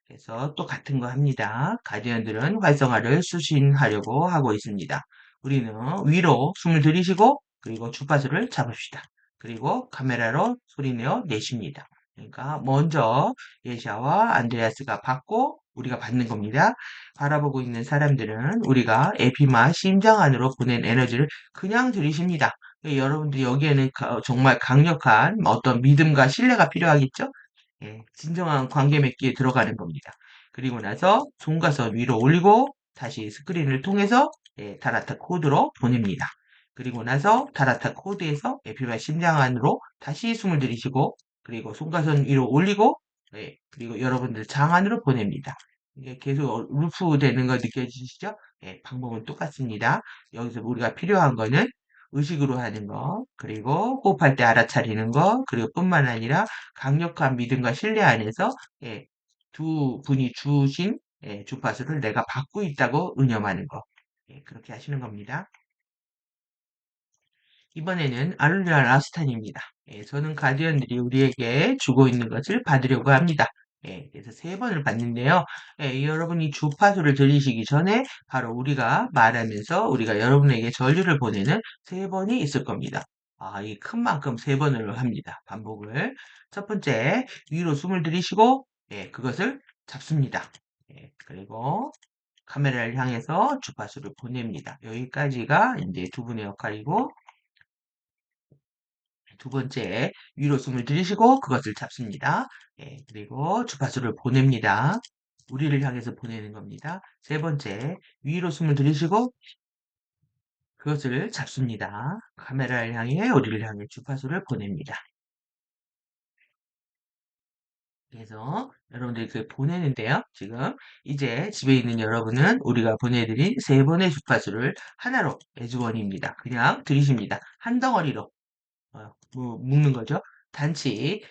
그래서 또 같은 거 합니다. 가디언들은 활성화를 수신하려고 하고 있습니다. 우리는 위로 숨을 들이쉬고 그리고 주파수를 잡읍시다. 그리고 카메라로 소리내어 내쉽니다. 그러니까 먼저 예샤와 안드레아스가 받고 우리가 받는 겁니다. 바라보고 있는 사람들은 우리가 에피마 심장 안으로 보낸 에너지를 그냥 들이쉽니다. 여러분들 여기에는 정말 강력한 어떤 믿음과 신뢰가 필요하겠죠? 진정한 관계 맺기에 들어가는 겁니다. 그리고 나서 손가락 위로 올리고 다시 스크린을 통해서 타라타 코드로 보냅니다. 그리고 나서 타라타 코드에서 에피바 심장 안으로 다시 숨을 들이쉬고 그리고 손가락 위로 올리고 그리고 여러분들 장 안으로 보냅니다. 이게 계속 루프 되는 거 느껴지시죠? 방법은 똑같습니다. 여기서 우리가 필요한 거는 의식으로 하는 거, 그리고 호흡할 때 알아차리는 거, 그리고 뿐만 아니라 강력한 믿음과 신뢰 안에서 두 분이 주신 주파수를 내가 받고 있다고 의념하는 거. 그렇게 하시는 겁니다. 이번에는 알룰리아 라스탄입니다. 저는 가디언들이 우리에게 주고 있는 것을 받으려고 합니다. 그래서 세 번을 받는데요. 여러분이 주파수를 들리시기 전에 바로 우리가 말하면서 우리가 여러분에게 전류를 보내는 세 번이 있을 겁니다. 이 큰 만큼 세 번을 합니다. 반복을. 첫 번째, 위로 숨을 들이쉬고, 그것을 잡습니다. 그리고 카메라를 향해서 주파수를 보냅니다. 여기까지가 이제 두 분의 역할이고, 두 번째, 위로 숨을 들이쉬고 그것을 잡습니다. 그리고 주파수를 보냅니다. 우리를 향해서 보내는 겁니다. 세 번째, 위로 숨을 들이쉬고 그것을 잡습니다. 카메라를 향해 우리를 향해 주파수를 보냅니다. 그래서 여러분들이 그 보내는데요. 지금 이제 집에 있는 여러분은 우리가 보내드린 세 번의 주파수를 하나로 애주원입니다. 그냥 들이쉽니다. 한 덩어리로 묶는 거죠. 단지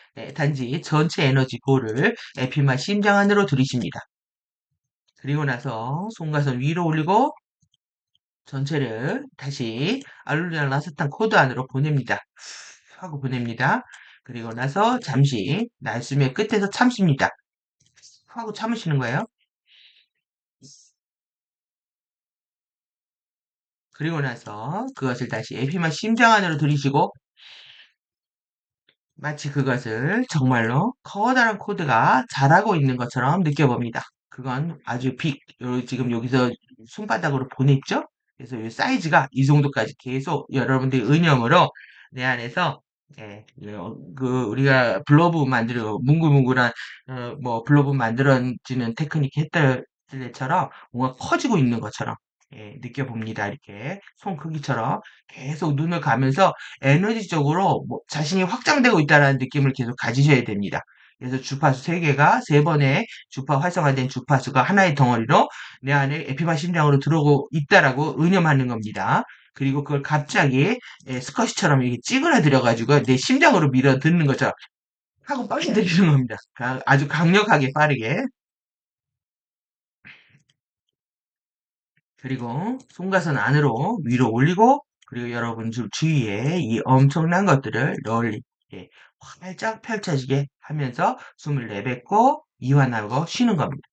전체 에너지 볼을 에피마 심장 안으로 들이쉽니다. 그리고 나서 손가락 위로 올리고 전체를 다시 알룰리아 라스탄 코드 안으로 보냅니다. 하고 보냅니다. 그리고 나서 잠시 날숨의 끝에서 참습니다. 하고 참으시는 거예요. 그리고 나서 그것을 다시 에피마 심장 안으로 들이쉬고 마치 그것을 정말로 커다란 코드가 자라고 있는 것처럼 느껴봅니다. 그건 아주 지금 여기서 손바닥으로 보냈죠? 그래서 이 사이즈가 이 정도까지 계속 여러분들이 의념으로 내 안에서 우리가 블로브 만들고 뭉글뭉글한 뭐 블로브 만들어지는 테크닉 했던 때처럼 뭔가 커지고 있는 것처럼 느껴봅니다. 이렇게 손 크기처럼 계속 눈을 감면서 에너지적으로 뭐 자신이 확장되고 있다는 느낌을 계속 가지셔야 됩니다. 그래서 주파수 3개가 3번의 활성화된 주파수가 하나의 덩어리로 내 안에 에피바 심장으로 들어오고 있다라고 의념하는 겁니다. 그리고 그걸 갑자기 스쿼시처럼 이렇게 찌그러들여가지고 내 심장으로 밀어 듣는 것처럼 하고 빠져들이는 겁니다. 아주 강력하게 빠르게. 그리고 손가선 안으로 위로 올리고 그리고 여러분 주위에 이 엄청난 것들을 널리 활짝 펼쳐지게 하면서 숨을 내뱉고 이완하고 쉬는 겁니다.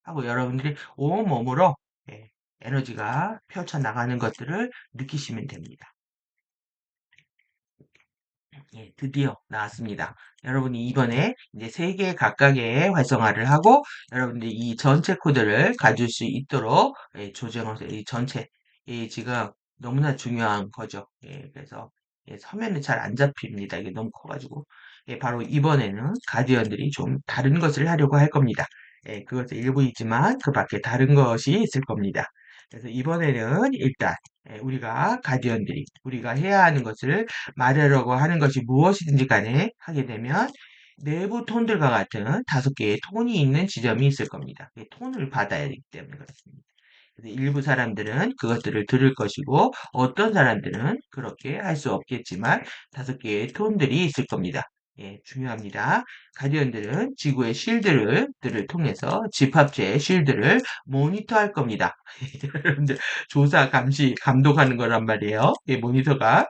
하고 여러분들이 온몸으로 에너지가 펼쳐나가는 것들을 느끼시면 됩니다. 드디어 나왔습니다. 여러분이 이번에 이제 3개 각각의 활성화를 하고 여러분들이 이 전체 코드를 가질 수 있도록 조정을 이 전체 지금 너무나 중요한 거죠. 그래서 서면은 잘 안 잡힙니다. 이게 너무 커가지고 바로 이번에는 가디언들이 좀 다른 것을 하려고 할 겁니다. 그것은 일부이지만 그 밖에 다른 것이 있을 겁니다. 그래서 이번에는 일단 우리가 가디언들이 우리가 해야 하는 것을 말하려고 하는 것이 무엇이든지 간에 하게 되면 내부 톤들과 같은 5개의 톤이 있는 지점이 있을 겁니다. 톤을 받아야 되기 때문에 그렇습니다. 그래서 일부 사람들은 그것들을 들을 것이고 어떤 사람들은 그렇게 할 수 없겠지만 5개의 톤들이 있을 겁니다. 중요합니다. 가디언들은 지구의 실드를 통해서 집합체의 실드를 모니터할 겁니다. 여러분들 조사, 감시, 감독하는 거란 말이에요. 모니터가.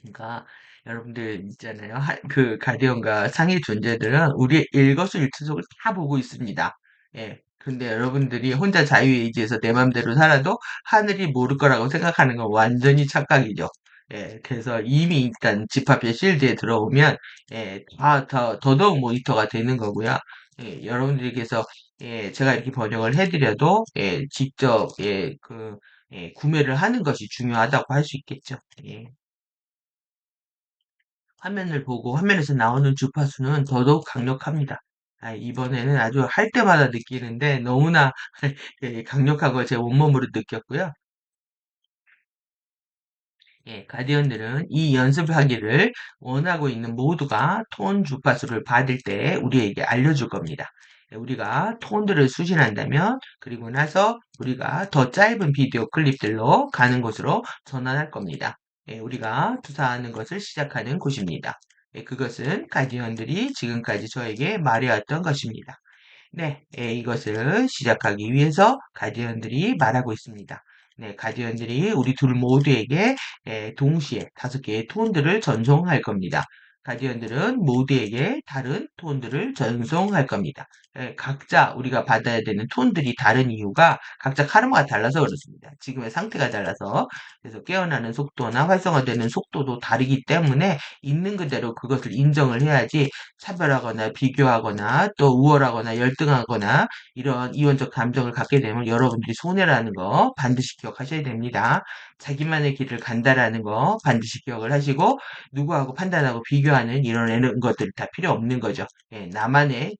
그러니까 여러분들 있잖아요. 그 가디언과 상위 존재들은 우리의 일거수일투족을 다 보고 있습니다. 근데 여러분들이 혼자 자유의지에서 내 맘대로 살아도 하늘이 모를 거라고 생각하는 건 완전히 착각이죠. 그래서 이미 일단 집합의 실드에 들어오면 더더욱 모니터가 되는 거고요. 여러분들께서 제가 이렇게 번역을 해드려도 직접 구매를 하는 것이 중요하다고 할 수 있겠죠. 화면을 보고 화면에서 나오는 주파수는 더더욱 강력합니다. 이번에는 아주 할 때마다 느끼는데 너무나 강력하고 제 온몸으로 느꼈고요. 가디언들은 이 연습하기를 원하고 있는 모두가 톤 주파수를 받을 때 우리에게 알려줄 겁니다. 우리가 톤들을 수신한다면 그리고 나서 우리가 더 짧은 비디오 클립들로 가는 곳으로 전환할 겁니다. 우리가 투사하는 것을 시작하는 곳입니다. 그것은 가디언들이 지금까지 저에게 말해왔던 것입니다. 네, 이것을 시작하기 위해서 가디언들이 말하고 있습니다. 네, 가디언들이 우리 둘 모두에게 동시에 5개의 톤들을 전송할 겁니다. 가디언들은 모두에게 다른 톤들을 전송할 겁니다. 각자 우리가 받아야 되는 톤들이 다른 이유가 각자 카르마가 달라서 그렇습니다. 지금의 상태가 달라서 그래서 깨어나는 속도나 활성화되는 속도도 다르기 때문에 있는 그대로 그것을 인정을 해야지 차별하거나 비교하거나 또 우월하거나 열등하거나 이런 이원적 감정을 갖게 되면 여러분들이 손해라는 거 반드시 기억하셔야 됩니다. 자기만의 길을 간다라는 거 반드시 기억을 하시고 누구하고 판단하고 비교하는 이런 것들 다 필요 없는 거죠.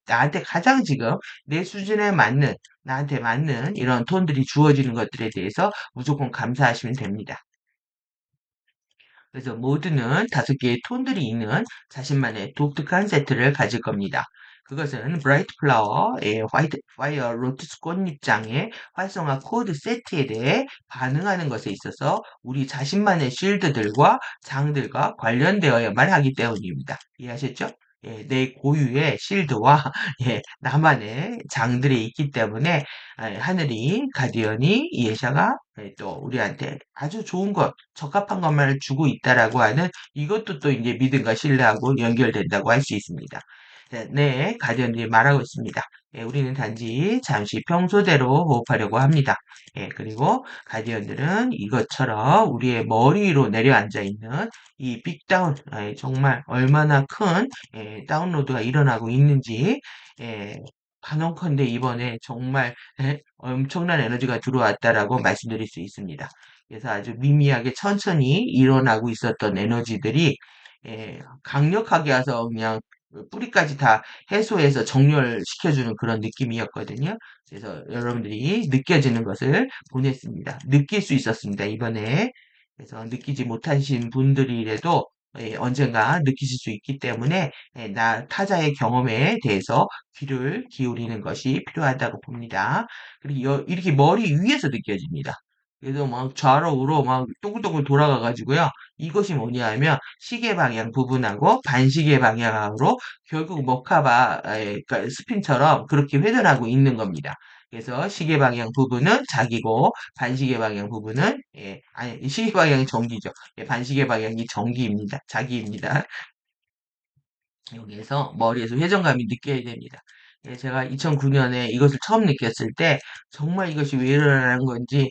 나한테 가장 지금 내 수준에 맞는 나한테 맞는 이런 톤들이 주어지는 것들에 대해서 무조건 감사하시면 됩니다. 그래서 모두는 5개의 톤들이 있는 자신만의 독특한 세트를 가질 겁니다. 그것은 브라이트 플라워의 화이트 파이어 로투스 꽃잎장의 활성화 코드 세트에 대해 반응하는 것에 있어서 우리 자신만의 쉴드들과 장들과 관련되어야만 하기 때문입니다. 이해하셨죠? 내 고유의 실드와 나만의 장들이 있기 때문에 하늘이 가디언이 예샤가 또 우리한테 아주 좋은 것, 적합한 것만을 주고 있다라고 하는 이것도 또 이제 믿음과 신뢰하고 연결된다고 할 수 있습니다. 네, 가디언들이 말하고 있습니다. 예, 우리는 단지 잠시 평소대로 호흡하려고 합니다. 예, 그리고 가디언들은 이것처럼 우리의 머리 위로 내려앉아 있는 이 빅다운, 정말 얼마나 큰 다운로드가 일어나고 있는지, 예, 단언컨대 이번에 정말 엄청난 에너지가 들어왔다라고 말씀드릴 수 있습니다. 그래서 아주 미미하게 천천히 일어나고 있었던 에너지들이 강력하게 와서 그냥 뿌리까지 다 해소해서 정렬시켜주는 그런 느낌이었거든요. 그래서 여러분들이 느껴지는 것을 보냈습니다. 느낄 수 있었습니다, 이번에. 그래서 느끼지 못하신 분들이라도 언젠가 느끼실 수 있기 때문에 타자의 경험에 대해서 귀를 기울이는 것이 필요하다고 봅니다. 그리고 이렇게 머리 위에서 느껴집니다. 그래서 막 좌로 우로 막 동글동글 돌아가가지고요. 이것이 뭐냐 하면 시계 방향 부분하고 반시계 방향으로 결국 머카바 그러니까 스핀처럼 그렇게 회전하고 있는 겁니다. 그래서 시계 방향 부분은 자기고 반시계 방향 부분은 아니 시계 방향이 정기죠. 반시계 방향이 정기입니다. 자기입니다. 여기에서 머리에서 회전감이 느껴야 됩니다. 제가 2009년에 이것을 처음 느꼈을 때 정말 이것이 왜 일어나는 건지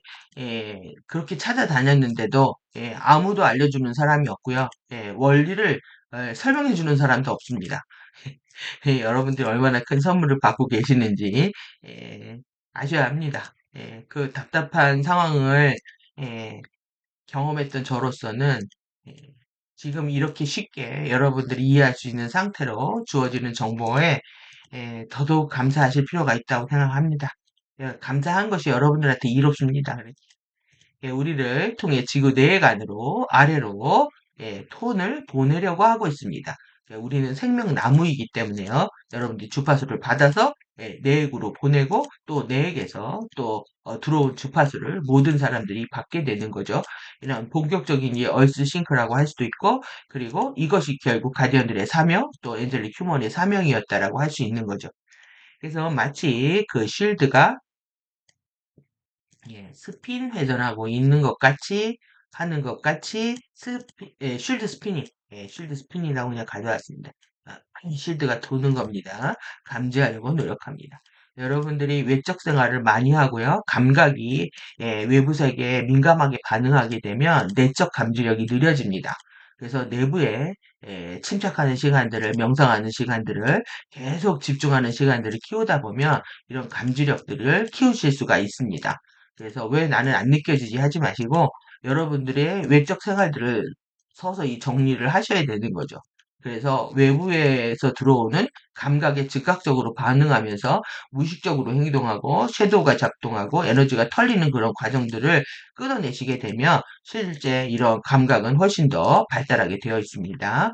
그렇게 찾아다녔는데도 아무도 알려주는 사람이 없고요. 원리를 설명해 주는 사람도 없습니다. 여러분들이 얼마나 큰 선물을 받고 계시는지 예, 아셔야 합니다. 그 답답한 상황을 예, 경험했던 저로서는 예, 지금 이렇게 쉽게 여러분들이 이해할 수 있는 상태로 주어지는 정보에 더더욱 감사하실 필요가 있다고 생각합니다. 감사한 것이 여러분들한테 이롭습니다. 우리를 통해 지구 내관으로 아래로 톤을 보내려고 하고 있습니다. 우리는 생명나무이기 때문에요. 여러분들이 주파수를 받아서 내액으로 보내고 또 내액에서 또 들어온 주파수를 모든 사람들이 받게 되는 거죠. 이런 본격적인 이 얼스 싱크라고 할 수도 있고 그리고 이것이 결국 가디언들의 사명 또 엔젤릭 휴먼의 사명이었다라고 할 수 있는 거죠. 그래서 마치 그 쉴드가 스핀 회전하고 있는 것 같이 하는 것 같이 쉴드 스피닝, 쉴드 스피닝이라고 그냥 가져왔습니다. 쉴드가 도는 겁니다. 감지하려고 노력합니다. 여러분들이 외적 생활을 많이 하고요. 감각이 외부 세계에 민감하게 반응하게 되면 내적 감지력이 느려집니다. 그래서 내부에 침착하는 시간들을 명상하는 시간들을 계속 집중하는 시간들을 키우다 보면 이런 감지력들을 키우실 수가 있습니다. 그래서 왜 나는 안 느껴지지 하지 마시고 여러분들의 외적 생활들을 서서히 정리를 하셔야 되는 거죠. 그래서 외부에서 들어오는 감각에 즉각적으로 반응하면서 무의식적으로 행동하고 섀도우가 작동하고 에너지가 털리는 그런 과정들을 끊어내시게 되면 실제 이런 감각은 훨씬 더 발달하게 되어 있습니다.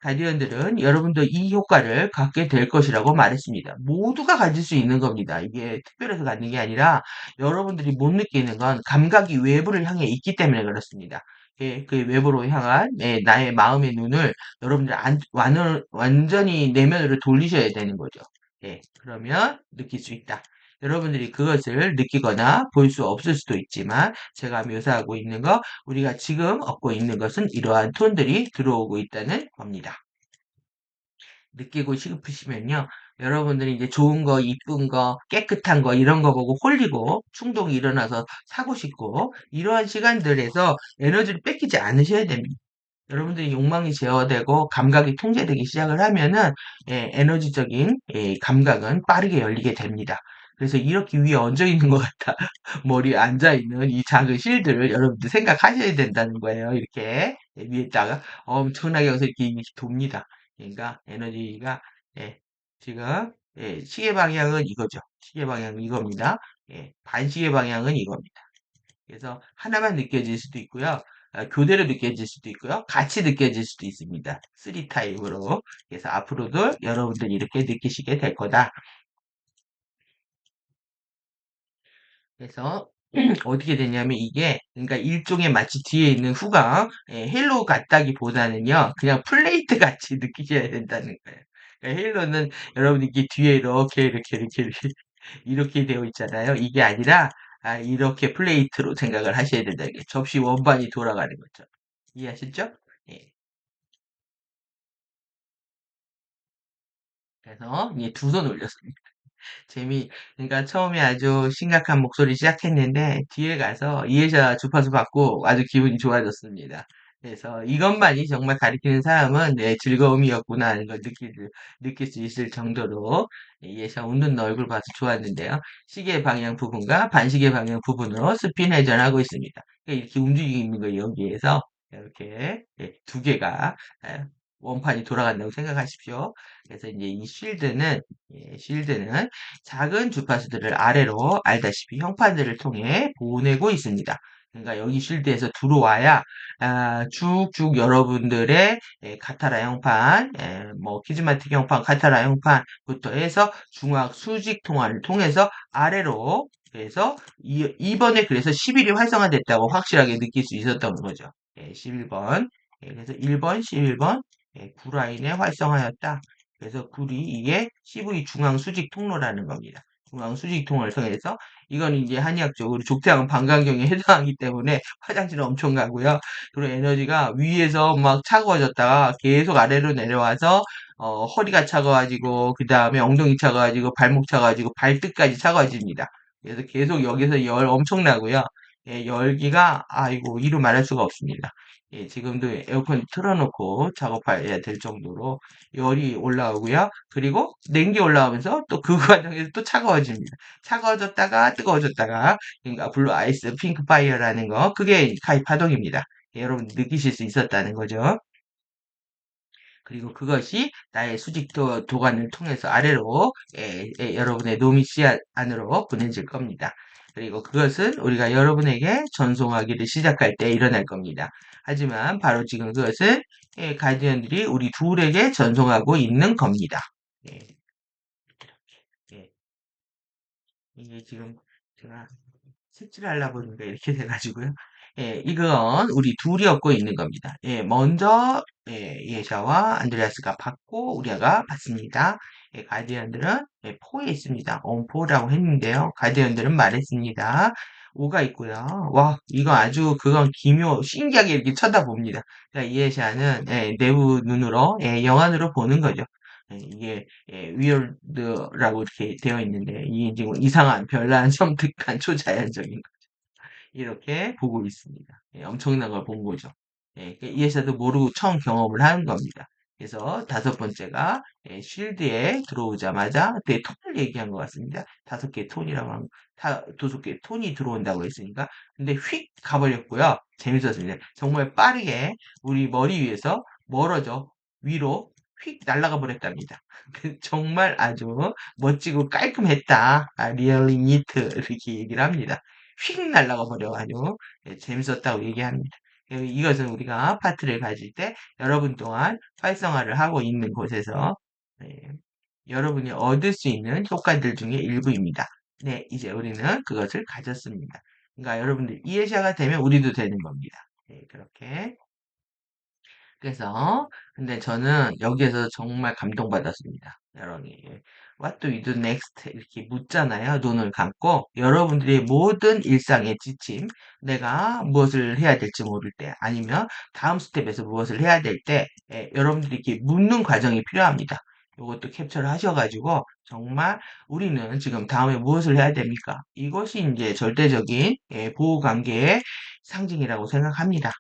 가디언들은 여러분도 이 효과를 갖게 될 것이라고 말했습니다. 모두가 가질 수 있는 겁니다. 이게 특별해서 갖는 게 아니라 여러분들이 못 느끼는 건 감각이 외부를 향해 있기 때문에 그렇습니다. 그 외부로 향한 나의 마음의 눈을 여러분들 완전히 내면으로 돌리셔야 되는 거죠. 그러면 느낄 수 있다. 여러분들이 그것을 느끼거나 볼 수 없을 수도 있지만 제가 묘사하고 있는 거 우리가 지금 얻고 있는 것은 이러한 톤들이 들어오고 있다는 겁니다. 느끼고 싶으시면요. 여러분들이 이제 좋은 거, 이쁜 거, 깨끗한 거, 이런 거 보고 홀리고 충동이 일어나서 사고 싶고 이러한 시간들에서 에너지를 뺏기지 않으셔야 됩니다. 여러분들이 욕망이 제어되고 감각이 통제되기 시작을 하면은 에너지적인 감각은 빠르게 열리게 됩니다. 그래서 이렇게 위에 얹어 있는 것 같아. 머리에 앉아 있는 이 작은 실드를 여러분들 생각하셔야 된다는 거예요. 이렇게 위에다가 엄청나게 여기서 이렇게 돕니다. 그러니까 에너지가 예, 지금 시계 방향은 이거죠. 시계 방향은 이겁니다. 반시계 방향은 이겁니다. 그래서 하나만 느껴질 수도 있고요. 교대로 느껴질 수도 있고요. 같이 느껴질 수도 있습니다. 3 타입으로. 그래서 앞으로도 여러분들이 이렇게 느끼시게 될 거다. 그래서 어떻게 되냐면 이게 그러니까 일종의 마치 뒤에 있는 후광 헬로 같다기보다는요 그냥 플레이트 같이 느끼셔야 된다는 거예요. 그러니까 헬로는 여러분이 뒤에 이렇게 이렇게 되어 있잖아요. 이게 아니라 이렇게 플레이트로 생각을 하셔야 된다는 게 접시 원반이 돌아가는 거죠. 이해하셨죠? 예. 그래서 이제 두 손 올렸습니다. 그러니까 처음에 아주 심각한 목소리 시작했는데, 뒤에 가서 이해자 주파수 받고 아주 기분이 좋아졌습니다. 그래서 이것만이 정말 가리키는 사람은 내 즐거움이었구나 하는 걸 느낄 수 있을 정도로 이해자 웃는 얼굴 봐서 좋았는데요. 시계 방향 부분과 반시계 방향 부분으로 스핀 회전하고 있습니다. 그러니까 이렇게 움직이는 거예요, 여기에서. 이렇게 두 개가 원판이 돌아간다고 생각하십시오. 그래서 이제 이 쉴드는 작은 주파수들을 아래로 알다시피 형판들을 통해 보내고 있습니다. 그러니까 여기 쉴드에서 들어와야 쭉쭉 여러분들의 카타라 형판, 뭐 키즈마틱 형판, 카타라 형판부터 해서 중앙 수직 통화를 통해서 아래로 그래서 이번에 그래서 11이 활성화됐다고 확실하게 느낄 수 있었던 거죠. 11번. 그래서 1번, 11번 9라인에 활성화였다. 그래서 굴이 이게 CV 중앙 수직 통로라는 겁니다. 중앙 수직 통로를 통해서 이건 이제 한의학적으로 족대항 방광경에 해당하기 때문에 화장실은 엄청 가고요. 그리고 에너지가 위에서 막 차가워졌다가 계속 아래로 내려와서 허리가 차가워지고 그 다음에 엉덩이 차가워지고 발목 차가워지고 발끝까지 차가워집니다. 그래서 계속 여기서 열 엄청나고요. 열기가 아이고 이루 말할 수가 없습니다. 지금도 에어컨 틀어놓고 작업해야 될 정도로 열이 올라오고요. 그리고 냉기 올라오면서 또 그 과정에서 또 차가워집니다. 차가워졌다가 뜨거워졌다가 그러니까 블루 아이스, 핑크 파이어라는 거 그게 가입 파동입니다. 여러분 느끼실 수 있었다는 거죠. 그리고 그것이 나의 수직 도관을 통해서 아래로 여러분의 노미씨 안으로 보내질 겁니다. 그리고 그것은 우리가 여러분에게 전송하기를 시작할 때 일어날 겁니다. 하지만 바로 지금 그것은 가이디언들이 우리 둘에게 전송하고 있는 겁니다. 예, 예. 이게 지금 제가 색칠하려고 보니까 이렇게 돼가지고요. 이건 우리 둘이 얻고 있는 겁니다. 먼저 예샤와 안드레아스가 받고 우리가 받습니다. 가디언들은 포에 있습니다. 온포라고 했는데요. 가디언들은 말했습니다. 오가 있고요. 와, 이거 아주 그건 기묘, 신기하게 이렇게 쳐다봅니다. 그러니까 이에샤는 내부 눈으로, 영안으로 보는 거죠. 이게 위얼드라고 이렇게 되어 있는데 이게 지금 이상한 별난 섬뜩한 초자연적인 이렇게 보고 있습니다. 엄청난 걸 본 거죠. 이에서도 모르고 처음 경험을 하는 겁니다. 그래서 다섯 번째가 쉴드에 들어오자마자 그때 톤을 얘기한 것 같습니다. 다섯 개 톤이라고 한, 다섯 개 톤이 들어온다고 했으니까. 근데 휙 가버렸고요. 재밌었습니다. 정말 빠르게 우리 머리 위에서 멀어져 위로 휙 날아가 버렸답니다. 정말 아주 멋지고 깔끔했다. really neat 이렇게 얘기를 합니다. 휙 날아가 버려가지고 재밌었다고 얘기합니다. 이것은 우리가 아파트를 가질 때 여러분 동안 활성화를 하고 있는 곳에서 예, 여러분이 얻을 수 있는 효과들 중에 일부입니다. 네, 이제 우리는 그것을 가졌습니다. 그러니까 여러분들 이해샤가 되면 우리도 되는 겁니다. 그렇게 그래서 근데 저는 여기에서 정말 감동받았습니다. 여러분이 What do you do next? 이렇게 묻잖아요. 눈을 감고 여러분들의 모든 일상의 지침, 내가 무엇을 해야 될지 모를 때, 아니면 다음 스텝에서 무엇을 해야 될 때, 여러분들이 이렇게 묻는 과정이 필요합니다. 이것도 캡처를 하셔가지고 정말 우리는 지금 다음에 무엇을 해야 됩니까? 이것이 이제 절대적인 보호 관계의 상징이라고 생각합니다.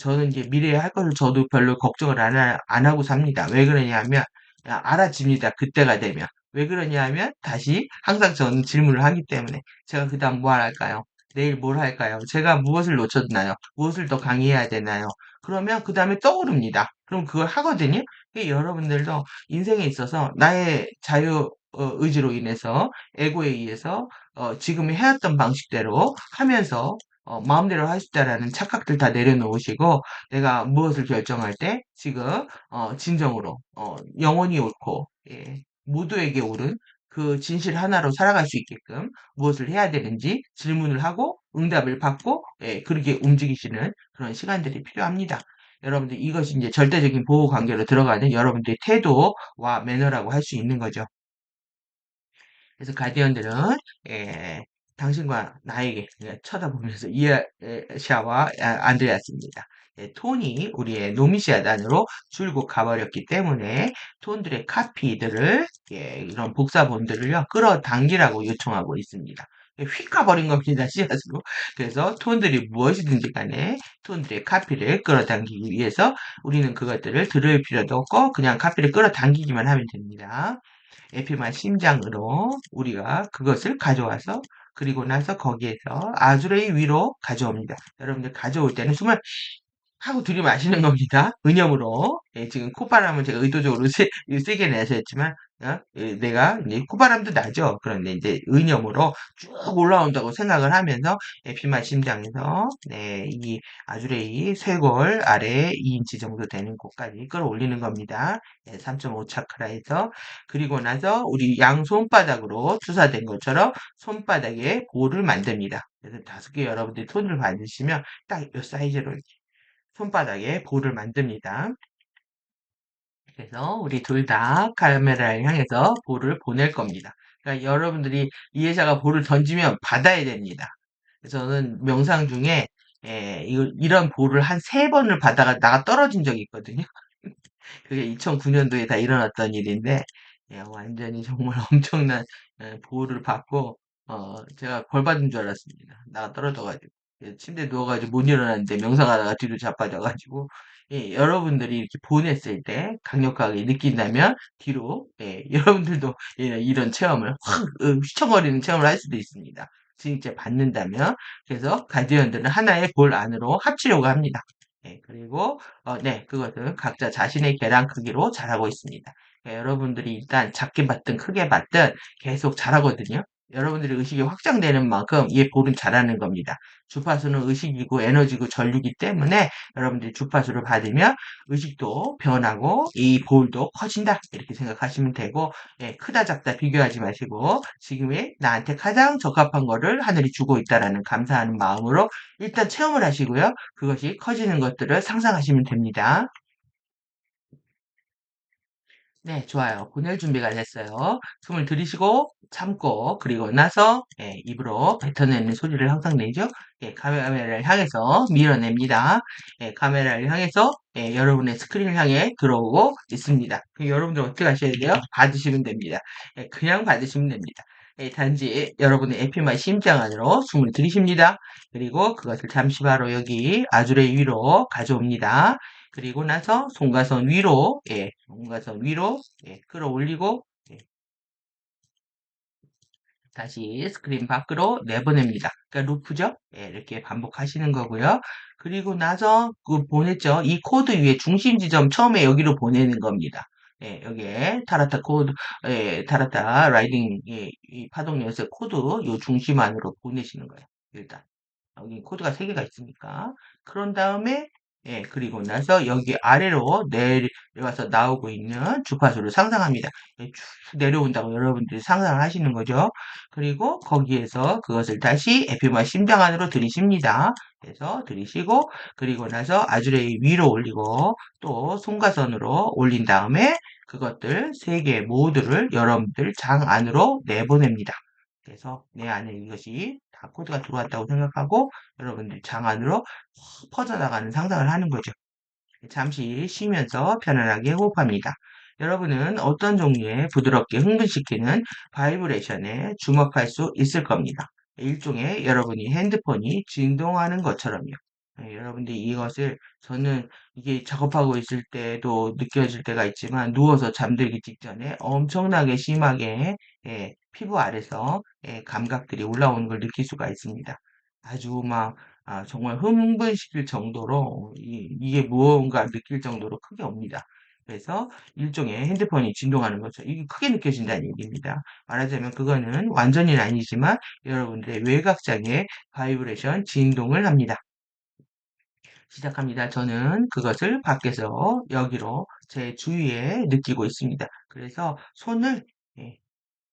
저는 이제 미래에 할 것을 저도 별로 걱정을 안 하고 삽니다. 왜 그러냐면, 알아집니다. 그때가 되면. 왜 그러냐면, 다시 항상 저는 질문을 하기 때문에, 제가 그 다음 뭐 할까요? 내일 뭘 할까요? 제가 무엇을 놓쳤나요? 무엇을 더 강의해야 되나요? 그러면 그 다음에 떠오릅니다. 그럼 그걸 하거든요? 여러분들도 인생에 있어서 나의 의지로 인해서, 에고에 의해서, 지금 해왔던 방식대로 하면서 마음대로 할 수 있다라는 착각들 다 내려놓으시고 내가 무엇을 결정할 때 지금 진정으로 영원히 옳고 모두에게 옳은 그 진실 하나로 살아갈 수 있게끔 무엇을 해야 되는지 질문을 하고 응답을 받고 그렇게 움직이시는 그런 시간들이 필요합니다. 여러분들 이것이 이제 절대적인 보호 관계로 들어가는 여러분들의 태도와 매너라고 할 수 있는 거죠. 그래서 가디언들은 당신과 나에게 쳐다보면서 이아샤와 안드레아스입니다. 톤이 우리의 노미시아 단으로 줄곧 가버렸기 때문에 톤들의 카피들을 이런 복사본들을요 끌어당기라고 요청하고 있습니다. 휙 가버린 겁니다 씨앗으로. 그래서 톤들이 무엇이든지 간에 톤들의 카피를 끌어당기기 위해서 우리는 그것들을 들을 필요도 없고 그냥 카피를 끌어당기기만 하면 됩니다. 에피만 심장으로 우리가 그것을 가져와서 그리고 나서 거기에서 아주레이 위로 가져옵니다. 여러분들 가져올 때는 숨을 하고 들이마시는 겁니다. 의념으로. 예, 지금 콧바람은 제가 의도적으로 세게 내서 했지만, 내가 이제 콧바람도 나죠. 그런데 이제 의념으로 쭉 올라온다고 생각을 하면서, 비만 심장에서, 네, 이 아주레이 쇄골 아래 2인치 정도 되는 곳까지 끌어올리는 겁니다. 3.5 차크라에서. 그리고 나서 우리 양 손바닥으로 주사된 것처럼 손바닥에 볼을 만듭니다. 그래서 5개 여러분들이 톤을 받으시면 딱 이 사이즈로 손바닥에 볼을 만듭니다. 그래서 우리 둘 다 카메라를 향해서 볼을 보낼 겁니다. 그러니까 여러분들이 이해자가 볼을 던지면 받아야 됩니다. 저는 명상 중에 이런 볼을 한 3번을 받아가 나가 떨어진 적이 있거든요. 그게 2009년도에 다 일어났던 일인데 완전히 정말 엄청난 보호를 받고 제가 벌 받은 줄 알았습니다. 나가 떨어져가지고 침대에 누워가지고 못 일어났는데 명상하다가 뒤로 자빠져가지고 여러분들이 이렇게 보냈을 때 강력하게 느낀다면 뒤로 여러분들도 이런 체험을 확 휘청거리는 체험을 할 수도 있습니다. 진짜 받는다면 그래서 가디언들은 하나의 볼 안으로 합치려고 합니다. 그리고 네, 그것은 각자 자신의 계란 크기로 잘하고 있습니다. 여러분들이 일단 작게 받든 크게 받든 계속 잘하거든요. 여러분들의 의식이 확장되는 만큼 이 볼은 잘하는 겁니다. 주파수는 의식이고 에너지고 전류이기 때문에 여러분들이 주파수를 받으면 의식도 변하고 이 볼도 커진다. 이렇게 생각하시면 되고 크다 작다 비교하지 마시고 지금의 나한테 가장 적합한 거를 하늘이 주고 있다라는 감사하는 마음으로 일단 체험을 하시고요. 그것이 커지는 것들을 상상하시면 됩니다. 네, 좋아요. 보낼 준비가 됐어요. 숨을 들이쉬고 참고 그리고 나서 입으로 뱉어내는 소리를 항상 내죠. 카메라를 향해서 밀어냅니다. 카메라를 향해서 여러분의 스크린을 향해 들어오고 있습니다. 여러분들 어떻게 하셔야 돼요? 받으시면 됩니다. 그냥 받으시면 됩니다. 단지 여러분의 에피마 심장 안으로 숨을 들이쉽니다. 그리고 그것을 잠시 바로 여기 아주레 위로 가져옵니다. 그리고 나서 손가선 위로, 손가선 위로, 끌어올리고, 다시 스크린 밖으로 내보냅니다. 그러니까 루프죠? 이렇게 반복하시는 거고요. 그리고 나서 그 보냈죠. 이 코드 위에 중심 지점 처음에 여기로 보내는 겁니다. 여기에 타라타 코드, 타라타 라이딩 이 파동 연습 코드 요 중심 안으로 보내시는 거예요. 일단. 여기 코드가 3개가 있으니까. 그런 다음에, 그리고 나서 여기 아래로 내려와서 나오고 있는 주파수를 상상합니다. 쭉 내려온다고 여러분들이 상상을 하시는 거죠. 그리고 거기에서 그것을 다시 에피마 심장 안으로 들이쉽니다. 그래서 들이쉬고, 그리고 나서 아주레이 위로 올리고, 또 손가선으로 올린 다음에 그것들 3개 모두를 여러분들 장 안으로 내보냅니다. 그래서 내 안에 이것이 다 코드가 들어왔다고 생각하고 여러분들 장 안으로 퍼져나가는 상상을 하는 거죠. 잠시 쉬면서 편안하게 호흡합니다. 여러분은 어떤 종류의 부드럽게 흥분시키는 바이브레이션에 주목할 수 있을 겁니다. 일종의 여러분이 핸드폰이 진동하는 것처럼요. 여러분들이 이것을 저는 이게 작업하고 있을 때도 느껴질 때가 있지만 누워서 잠들기 직전에 엄청나게 심하게 피부 아래서 감각들이 올라오는 걸 느낄 수가 있습니다. 아주 막 정말 흥분시킬 정도로 이게 무언가 느낄 정도로 크게 옵니다. 그래서 일종의 핸드폰이 진동하는 것처럼 이게 크게 느껴진다는 얘기입니다. 말하자면 그거는 완전히는 아니지만 여러분들의 외곽장에 바이브레이션 진동을 합니다. 시작합니다. 저는 그것을 밖에서 여기로 제 주위에 느끼고 있습니다. 그래서 손을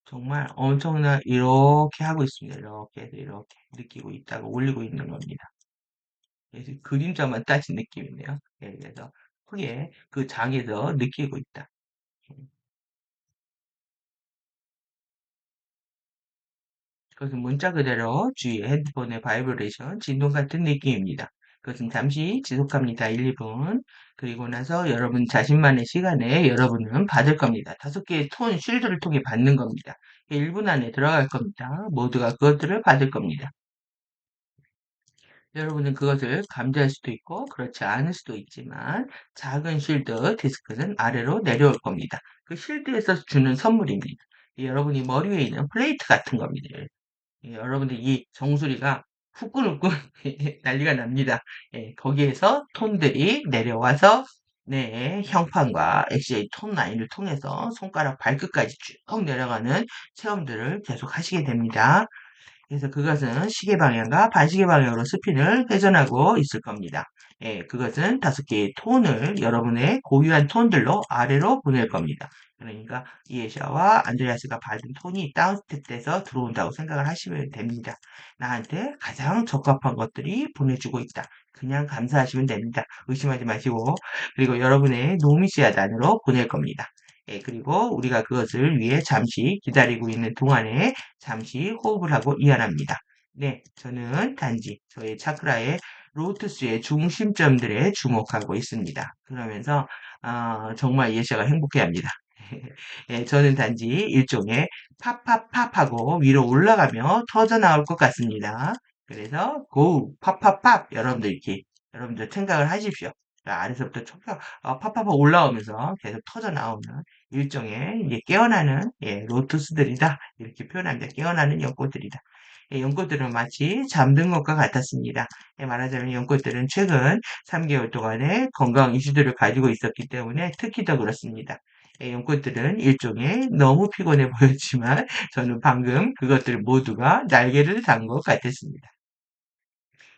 정말 엄청나 이렇게 하고 있습니다. 이렇게 해서 이렇게 느끼고 있다가 올리고 있는 겁니다. 그래서 그림자만 따진 느낌이네요. 그래서 크게 그 장에서 느끼고 있다. 그것은 문자 그대로 주위의 핸드폰의 바이브레이션, 진동 같은 느낌입니다. 그것은 잠시 지속합니다. 1, 2분. 그리고 나서 여러분 자신만의 시간에 여러분은 받을 겁니다. 5개의 톤 쉴드를 통해 받는 겁니다. 1분 안에 들어갈 겁니다. 모두가 그것들을 받을 겁니다. 여러분은 그것을 감지할 수도 있고 그렇지 않을 수도 있지만 작은 쉴드 디스크는 아래로 내려올 겁니다. 그 쉴드에서 주는 선물입니다. 여러분이 머리 위에 있는 플레이트 같은 겁니다. 여러분들 이 정수리가 후끈후끈 난리가 납니다. 거기에서 톤들이 내려와서 네, 형판과 XJ 톤 라인을 통해서 손가락 발끝까지 쭉 내려가는 체험들을 계속 하시게 됩니다. 그래서 그것은 시계 방향과 반시계 방향으로 스핀을 회전하고 있을 겁니다. 그것은 5개의 톤을 여러분의 고유한 톤들로 아래로 보낼 겁니다. 그러니까 이에샤와 안드레아스가 받은 톤이 다운스텝돼서 들어온다고 생각을 하시면 됩니다. 나한테 가장 적합한 것들이 보내주고 있다. 그냥 감사하시면 됩니다. 의심하지 마시고 그리고 여러분의 노미시아드 안으로 보낼 겁니다. 그리고 우리가 그것을 위해 잠시 기다리고 있는 동안에 잠시 호흡을 하고 이완합니다. 네, 저는 단지 저의 차크라의 로투스의 중심점들에 주목하고 있습니다. 그러면서 정말 예시가 행복해합니다. 저는 단지 일종의 팝팝팝하고 위로 올라가며 터져 나올 것 같습니다. 그래서 고 팝팝팝 여러분들 이렇게 여러분들 생각을 하십시오. 아래서부터 팝팝팝 올라오면서 계속 터져 나오는 일종의 이제 깨어나는 로투스들이다 이렇게 표현합니다. 깨어나는 연꽃들이다. 연꽃들은 마치 잠든 것과 같았습니다. 말하자면 연꽃들은 최근 3개월 동안의 건강 이슈들을 가지고 있었기 때문에 특히 더 그렇습니다. 연꽃들은 일종의 너무 피곤해 보였지만 저는 방금 그것들 모두가 날개를 단 것 같았습니다.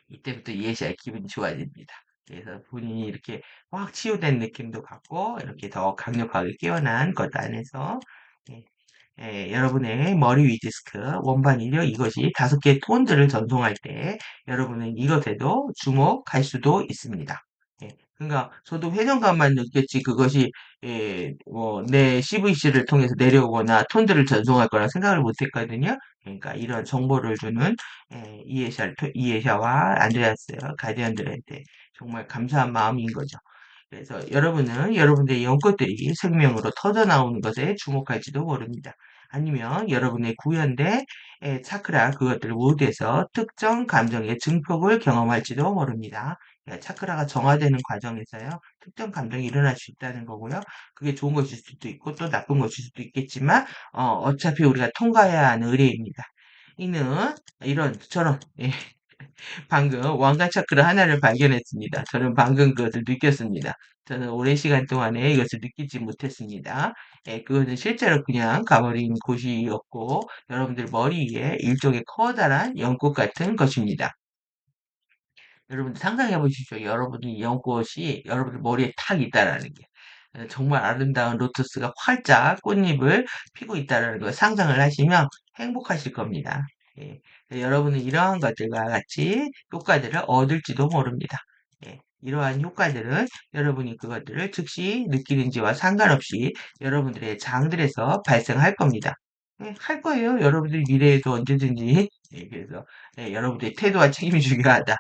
이때부터 예시야 기분이 좋아집니다. 그래서 본인이 이렇게 확 치유된 느낌도 갖고 이렇게 더 강력하게 깨어난 것 안에서 예, 여러분의 머리 위 디스크 원반이요 이것이 5개의 톤들을 전송할 때 여러분은 이것에도 주목할 수도 있습니다. 그러니까 저도 회전감만 느꼈지 그것이 내 CVC를 통해서 내려오거나 톤들을 전송할 거라 생각을 못했거든요. 그러니까 이런 정보를 주는 이에샤와 안드레아스 가디언들한테 정말 감사한 마음인 거죠. 그래서 여러분은 여러분들의 연꽃들이 생명으로 터져 나오는 것에 주목할지도 모릅니다. 아니면 여러분의 구현대 차크라 그것들 모두에서 특정 감정의 증폭을 경험할지도 모릅니다. 차크라가 정화되는 과정에서요, 특정 감정이 일어날 수 있다는 거고요. 그게 좋은 것일 수도 있고 또 나쁜 것일 수도 있겠지만, 어차피 우리가 통과해야 하는 의례입니다. 이는 저런 방금 왕관 차크라 하나를 발견했습니다. 저는 방금 그것을 느꼈습니다. 저는 오랜 시간 동안에 이것을 느끼지 못했습니다. 그것은 실제로 그냥 가버린 곳이었고, 여러분들 머리 위에 일종의 커다란 연꽃 같은 것입니다. 여러분들 상상해 보십시오. 여러분이 연꽃이 여러분들 머리에 탁 있다라는 게. 정말 아름다운 로투스가 활짝 꽃잎을 피고 있다는 걸 상상을 하시면 행복하실 겁니다. 예, 여러분은 이러한 것들과 같이 효과들을 얻을지도 모릅니다. 이러한 효과들은 여러분이 그것들을 즉시 느끼는지와 상관없이 여러분들의 장들에서 발생할 겁니다. 할 거예요. 여러분들 미래에도 언제든지. 그래서 여러분들의 태도와 책임이 중요하다.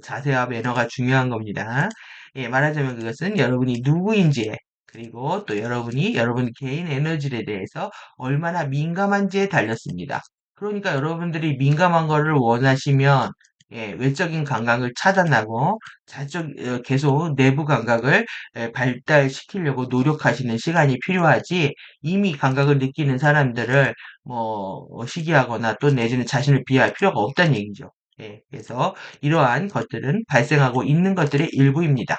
자세와 매너가 중요한 겁니다. 말하자면 그것은 여러분이 누구인지에 그리고 또 여러분이 여러분 개인 에너지에 대해서 얼마나 민감한지에 달렸습니다. 그러니까 여러분들이 민감한 거를 원하시면 외적인 감각을 차단하고 계속 내부 감각을 발달시키려고 노력하시는 시간이 필요하지 이미 감각을 느끼는 사람들을 시기하거나 또 내지는 자신을 비하할 필요가 없다는 얘기죠. 그래서 이러한 것들은 발생하고 있는 것들의 일부입니다.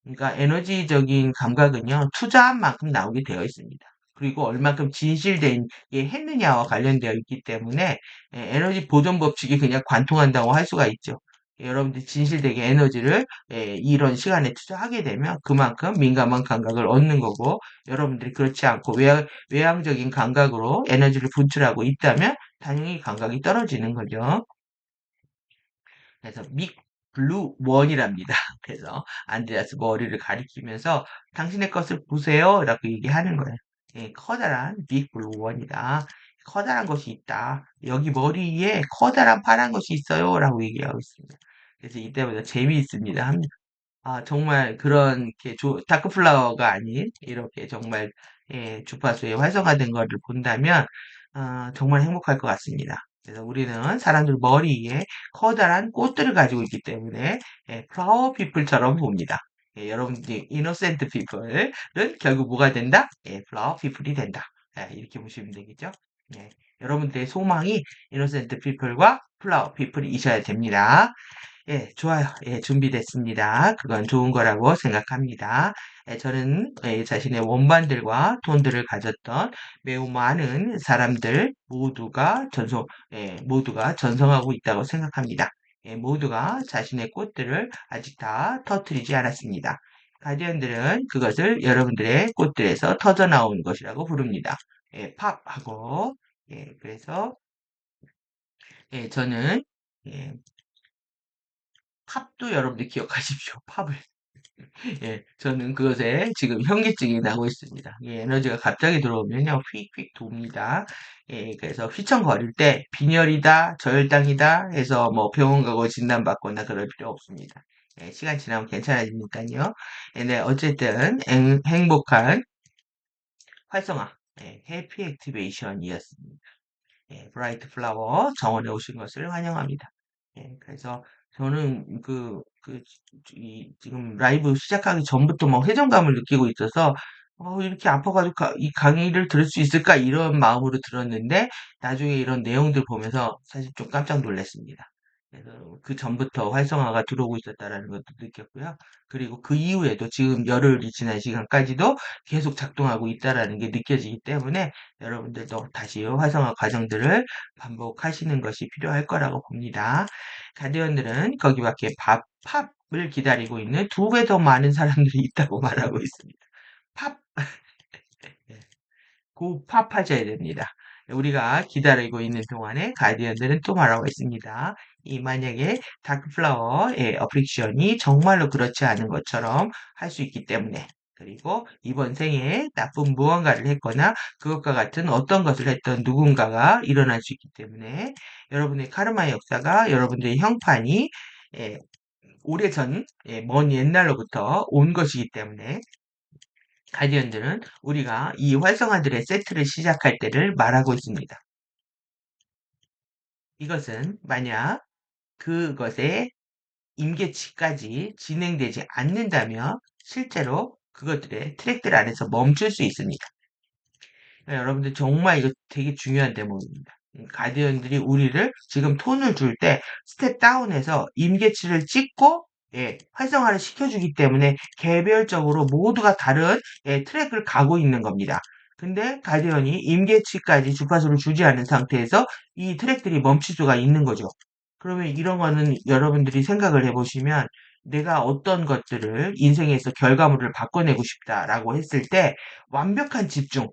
그러니까 에너지적인 감각은요, 투자한 만큼 나오게 되어 있습니다. 그리고 얼만큼 진실된 했느냐와 관련되어 있기 때문에 에너지 보존 법칙이 그냥 관통한다고 할 수가 있죠. 여러분들이 진실되게 에너지를 이런 시간에 투자하게 되면 그만큼 민감한 감각을 얻는 거고 여러분들이 그렇지 않고 외향적인 감각으로 에너지를 분출하고 있다면 당연히 감각이 떨어지는 거죠. 그래서 믹 블루 원이랍니다. 그래서 안드레아스 머리를 가리키면서 당신의 것을 보세요. 라고 얘기하는 거예요. 커다란 빅 블루 원이다. 커다란 것이 있다. 여기 머리 위에 커다란 파란 것이 있어요. 라고 얘기하고 있습니다. 그래서 이때보다 재미있습니다. 정말 그런 게 다크 플라워가 아닌 이렇게 정말 주파수의 활성화된 거를 본다면 정말 행복할 것 같습니다. 그래서 우리는 사람들 머리에 커다란 꽃들을 가지고 있기 때문에 플라워 피플처럼 봅니다. 여러분들이 이노센트 피플은 결국 뭐가 된다? 플라워 피플이 된다. 이렇게 보시면 되겠죠? 예, 여러분들의 소망이 이노센트 피플과 플라워 피플이셔야 됩니다. 예, 좋아요. 예, 준비됐습니다. 그건 좋은 거라고 생각합니다. 저는 자신의 원반들과 톤들을 가졌던 매우 많은 사람들 모두가 전성하고 있다고 생각합니다. 모두가 자신의 꽃들을 아직 다 터뜨리지 않았습니다. 가디언들은 그것을 여러분들의 꽃들에서 터져 나온 것이라고 부릅니다. 팝하고, 그래서, 저는, 예, 팝도 여러분들 기억하십시오. 팝을. 저는 그것에 지금 현기증이 나고 있습니다. 에너지가 갑자기 들어오면요, 휙휙 돕니다. 그래서 휘청거릴 때 빈혈이다, 저혈당이다 해서 뭐 병원 가고 진단받거나 그럴 필요 없습니다. 시간 지나면 괜찮아지니까요. 네, 어쨌든 행복한 활성화, 해피 액티베이션이었습니다. 브라이트 플라워 정원에 오신 것을 환영합니다. 그래서 저는 지금 라이브 시작하기 전부터 막 회전감을 느끼고 있어서, 이렇게 아파가지고 이 강의를 들을 수 있을까? 이런 마음으로 들었는데, 나중에 이런 내용들 보면서 사실 좀 깜짝 놀랐습니다. 그래서 그 전부터 활성화가 들어오고 있었다라는 것도 느꼈고요. 그리고 그 이후에도 지금 열흘이 지난 시간까지도 계속 작동하고 있다라는 게 느껴지기 때문에 여러분들도 다시 활성화 과정들을 반복하시는 것이 필요할 거라고 봅니다. 가디언들은 거기밖에 팝을 기다리고 있는 두 배 더 많은 사람들이 있다고 말하고 있습니다. 팝, 고 팝하셔야 됩니다. 우리가 기다리고 있는 동안에 가디언들은 또 말하고 있습니다. 만약에 다크플라워의 어플릭션이 정말로 그렇지 않은 것처럼 할 수 있기 때문에 그리고 이번 생에 나쁜 무언가를 했거나 그것과 같은 어떤 것을 했던 누군가가 일어날 수 있기 때문에 여러분의 카르마의 역사가 여러분들의 형판이 예, 오래전 먼 옛날로부터 온 것이기 때문에 가디언들은 우리가 이 활성화들의 세트를 시작할 때를 말하고 있습니다. 이것은 만약 그것의 임계치까지 진행되지 않는다면 실제로 그것들의 트랙들 안에서 멈출 수 있습니다. 여러분들 정말 이거 되게 중요한 대목입니다. 가디언들이 우리를 지금 톤을 줄 때 스텝 다운해서 임계치를 찍고 활성화를 시켜주기 때문에 개별적으로 모두가 다른 트랙을 가고 있는 겁니다. 근데 가디언이 임계치까지 주파수를 주지 않은 상태에서 이 트랙들이 멈출 수가 있는 거죠. 그러면 이런 거는 여러분들이 생각을 해보시면 내가 어떤 것들을 인생에서 결과물을 바꿔내고 싶다라고 했을 때 완벽한 집중,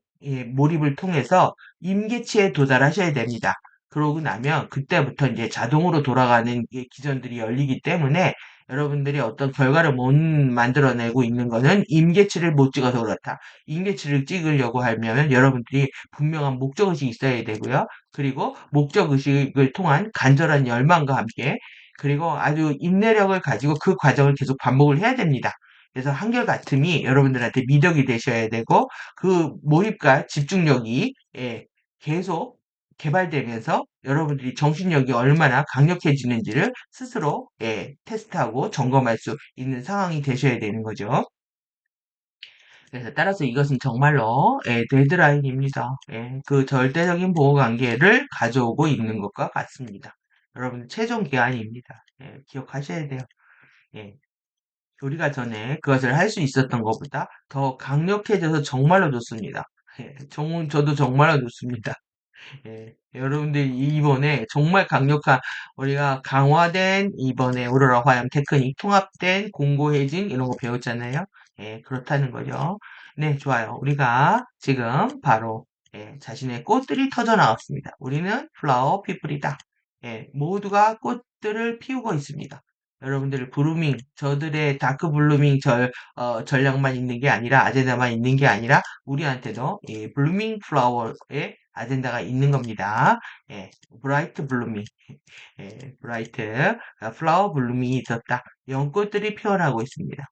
몰입을 통해서 임계치에 도달하셔야 됩니다. 그러고 나면 그때부터 이제 자동으로 돌아가는 기전들이 열리기 때문에 여러분들이 어떤 결과를 못 만들어내고 있는 거는 임계치를 못 찍어서 그렇다. 임계치를 찍으려고 하면 여러분들이 분명한 목적의식이 있어야 되고요. 그리고 목적의식을 통한 간절한 열망과 함께 그리고 아주 인내력을 가지고 그 과정을 계속 반복을 해야 됩니다. 그래서 한결같음이 여러분들한테 미덕이 되셔야 되고 그 몰입과 집중력이 계속 개발되면서 여러분들이 정신력이 얼마나 강력해지는지를 스스로 테스트하고 점검할 수 있는 상황이 되셔야 되는 거죠. 그래서 따라서 이것은 정말로 데드라인입니다. 그 절대적인 보호관계를 가져오고 있는 것과 같습니다. 여러분 최종 기한입니다. 기억하셔야 돼요. 예, 우리가 전에 그것을 할 수 있었던 것보다 더 강력해져서 정말로 좋습니다. 저도 정말로 좋습니다. 여러분들 이번에 정말 강력한 우리가 강화된 이번에 오로라 화염 테크닉 통합된 공고해진 이런 거 배웠잖아요. 그렇다는 거죠. 네, 좋아요. 우리가 지금 바로 자신의 꽃들이 터져 나왔습니다. 우리는 플라워 피플이다. 모두가 꽃들을 피우고 있습니다. 여러분들 브루밍, 저들의 다크 블루밍 전략만 있는 게 아니라, 아젠다만 있는 게 아니라, 우리한테도 이 블루밍 플라워의 아젠다가 있는 겁니다. 예, 브라이트 블루밍, 브라이트 플라워 블루밍이 있었다. 연꽃들이 피어나고 있습니다.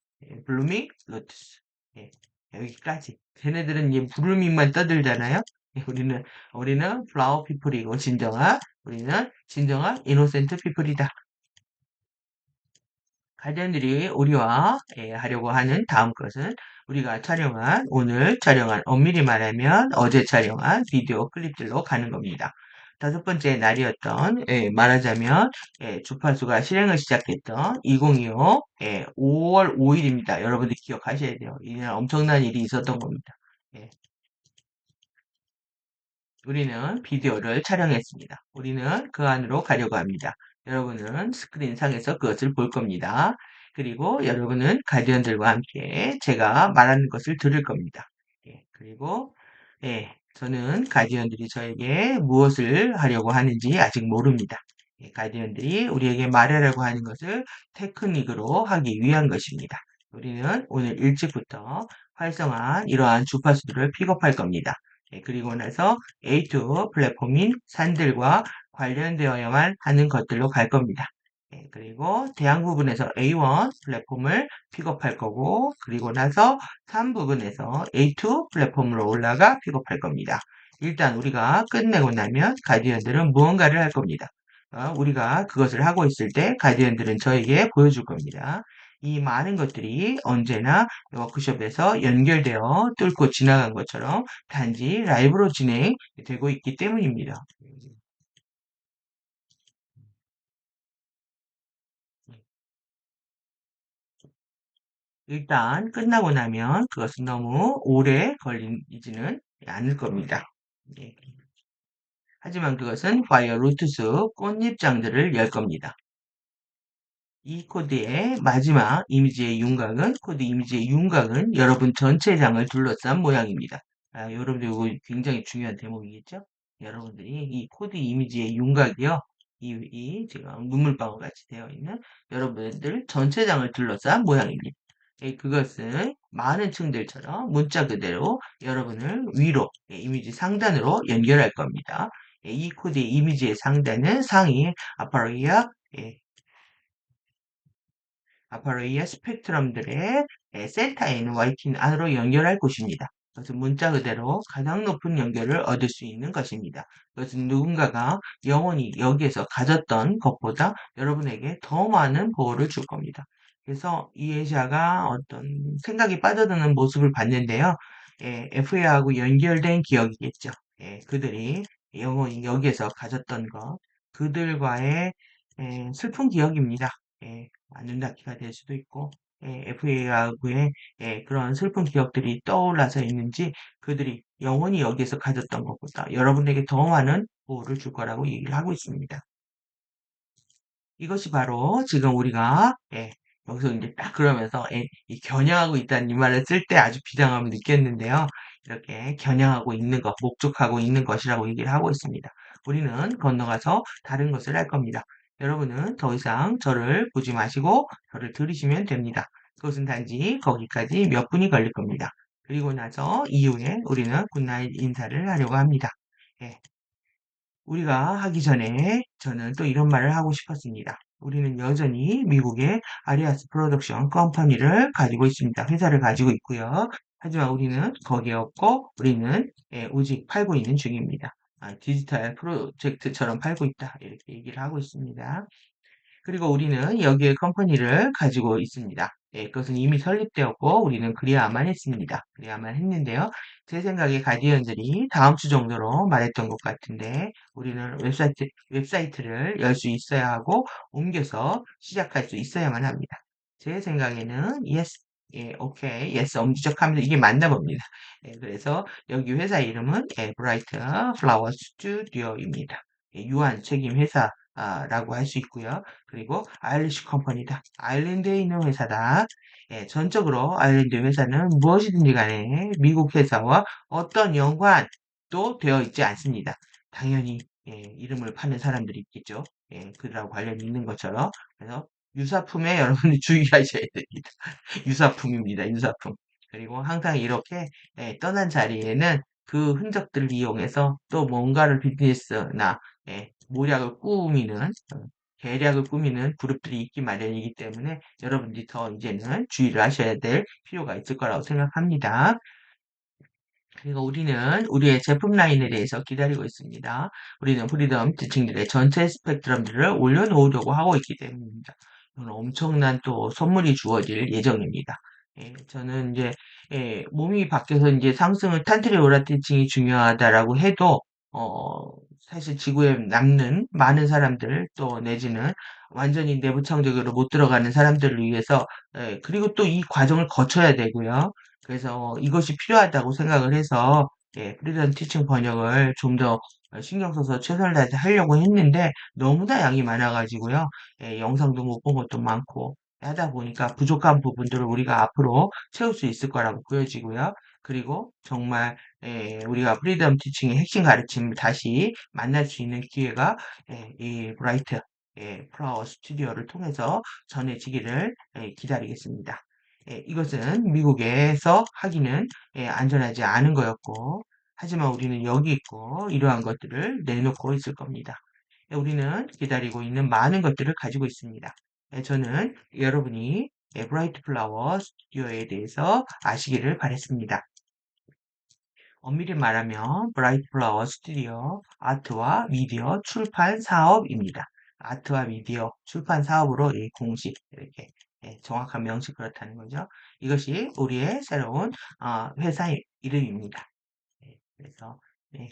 블루밍 로투스. 예, 여기까지. 쟤네들은 이 블루밍만 떠들잖아요. 예, 우리는 플라워 피플이고, 우리는 진정한 이노센트 피플이다. 가디언들이 우리와 하려고 하는 다음 것은 오늘 촬영한, 엄밀히 말하면 어제 촬영한 비디오 클립들로 가는 겁니다. 다섯 번째 날이었던, 말하자면, 주파수가 실행을 시작했던 2025, 5월 5일입니다. 여러분들 기억하셔야 돼요. 이날 엄청난 일이 있었던 겁니다. 예, 우리는 비디오를 촬영했습니다. 우리는 그 안으로 가려고 합니다. 여러분은 스크린 상에서 그것을 볼 겁니다. 그리고 여러분은 가디언들과 함께 제가 말하는 것을 들을 겁니다. 그리고 저는 가디언들이 저에게 무엇을 하려고 하는지 아직 모릅니다. 가디언들이 우리에게 말하려고 하는 것을 테크닉으로 하기 위한 것입니다. 우리는 오늘 일찍부터 활성화한 이러한 주파수들을 픽업할 겁니다. 그리고 나서 A2 플랫폼인 산들과 관련되어야만 하는 것들로 갈 겁니다. 그리고 대항 부분에서 A1 플랫폼을 픽업할 거고, 그리고 나서 산 부분에서 A2 플랫폼으로 올라가 픽업할 겁니다. 일단 우리가 끝내고 나면 가디언들은 무언가를 할 겁니다. 우리가 그것을 하고 있을 때 가디언들은 저에게 보여줄 겁니다. 이 많은 것들이 언제나 워크숍에서 연결되어 뚫고 지나간 것처럼 단지 라이브로 진행되고 있기 때문입니다. 일단 끝나고 나면 그것은 너무 오래 걸리지는 않을 겁니다. 예. 하지만 그것은 파이어 루트스 꽃잎장들을 열 겁니다. 이 코드의 마지막 이미지의 윤곽은, 코드 이미지의 윤곽은 여러분 전체 장을 둘러싼 모양입니다. 여러분들 이거 굉장히 중요한 대목이겠죠? 여러분들이 이 코드 이미지의 윤곽이요. 지금 눈물방울 같이 되어 있는 여러분들 전체 장을 둘러싼 모양입니다. 그것은 많은 층들처럼 문자 그대로 여러분을 위로, 이미지 상단으로 연결할 겁니다. 이 코드의 이미지의 상단은 상위 아파레이아, 아파레이아 스펙트럼들의 센터 NYT 안으로 연결할 곳입니다. 그것은 문자 그대로 가장 높은 연결을 얻을 수 있는 것입니다. 그것은 누군가가 영원히 여기에서 가졌던 것보다 여러분에게 더 많은 보호를 줄 겁니다. 그래서 이해자가 어떤 생각이 빠져드는 모습을 봤는데요. FA하고 연결된 기억이겠죠. 그들이 영원히 여기에서 가졌던 것, 그들과의 슬픈 기억입니다. 아눈닦이가 될 수도 있고, FA하고의 그런 슬픈 기억들이 떠올라서 있는지 그들이 영원히 여기에서 가졌던 것보다 여러분에게 더 많은 보호를 줄 거라고 얘기를 하고 있습니다. 이것이 바로 지금 우리가 여기서 이제 딱 그러면서 이 겨냥하고 있다는 이 말을 쓸 때 아주 비장함을 느꼈는데요. 이렇게 겨냥하고 있는 것, 목적하고 있는 것이라고 얘기를 하고 있습니다. 우리는 건너가서 다른 것을 할 겁니다. 여러분은 더 이상 저를 보지 마시고 저를 들으시면 됩니다. 그것은 단지 거기까지 몇 분이 걸릴 겁니다. 그리고 나서 이후에 우리는 굿나잇 인사를 하려고 합니다. 예, 우리가 하기 전에 저는 또 이런 말을 하고 싶었습니다. 우리는 여전히 미국의 아리아스 프로덕션 컴퍼니를 가지고 있습니다. 회사를 가지고 있고요. 하지만 우리는 거기에 없고 우리는 오직 팔고 있는 중입니다. 디지털 프로젝트처럼 팔고 있다. 이렇게 얘기를 하고 있습니다. 그리고 우리는 여기에 컴퍼니를 가지고 있습니다. 그것은 이미 설립되었고 우리는 그래야만 했습니다. 그래야만 했는데요. 제 생각에 가디언들이 다음 주 정도로 말했던 것 같은데 우리는 웹사이트를 열 수 있어야 하고 옮겨서 시작할 수 있어야만 합니다. 제 생각에는 yes, 오케이, yes, 엄지척하면서 이게 맞나 봅니다. 그래서 여기 회사 이름은 브라이트 플라워 스튜디오입니다. 유한 책임 회사 라고 할 수 있고요. 그리고 아일리시 컴퍼니다. 아일랜드에 있는 회사다. 전적으로 아일랜드 회사는 무엇이든지 간에 미국 회사와 어떤 연관도 되어 있지 않습니다. 당연히 이름을 파는 사람들이 있겠죠. 그들하고 관련이 있는 것처럼. 그래서 유사품에 여러분이 주의하셔야 됩니다. 유사품입니다. 유사품. 그리고 항상 이렇게 떠난 자리에는 그 흔적들을 이용해서 또 뭔가를 비즈니스나 모략을 꾸미는 계략을 꾸미는 그룹들이 있기 마련이기 때문에 여러분들이 더 이제는 주의를 하셔야 될 필요가 있을 거라고 생각합니다. 그리고 우리는 우리의 제품 라인에 대해서 기다리고 있습니다. 우리는 프리덤 지층들의 전체 스펙트럼들을 올려놓으려고 하고 있기 때문입니다. 이건 엄청난 또 선물이 주어질 예정입니다. 저는 이제 몸이 바뀌어서 이제 상승을 탄트리 오라티층이 중요하다라고 해도 어, 사실 지구에 남는 많은 사람들 또 내지는 완전히 내부창적으로 못 들어가는 사람들을 위해서 그리고 또 이 과정을 거쳐야 되고요. 그래서 이것이 필요하다고 생각을 해서 프리덤 티칭 번역을 좀 더 신경 써서 최선을 다해서 하려고 했는데 너무나 양이 많아가지고요. 영상도 못 본 것도 많고 하다 보니까 부족한 부분들을 우리가 앞으로 채울 수 있을 거라고 보여지고요. 그리고 정말 우리가 프리덤 티칭의 핵심 가르침을 다시 만날 수 있는 기회가 이 브라이트 플라워 스튜디오를 통해서 전해지기를 기다리겠습니다. 이것은 미국에서 하기는 안전하지 않은 거였고, 하지만 우리는 여기 있고 이러한 것들을 내놓고 있을 겁니다. 우리는 기다리고 있는 많은 것들을 가지고 있습니다. 저는 여러분이 브라이트 플라워 스튜디오에 대해서 아시기를 바랬습니다. 엄밀히 말하면 브라이트 플라워 스튜디오 아트와 미디어 출판 사업입니다. 아트와 미디어 출판 사업으로 이 공식 이렇게 정확한 명식 그렇다는 거죠. 이것이 우리의 새로운 회사 이름입니다. 그래서 예,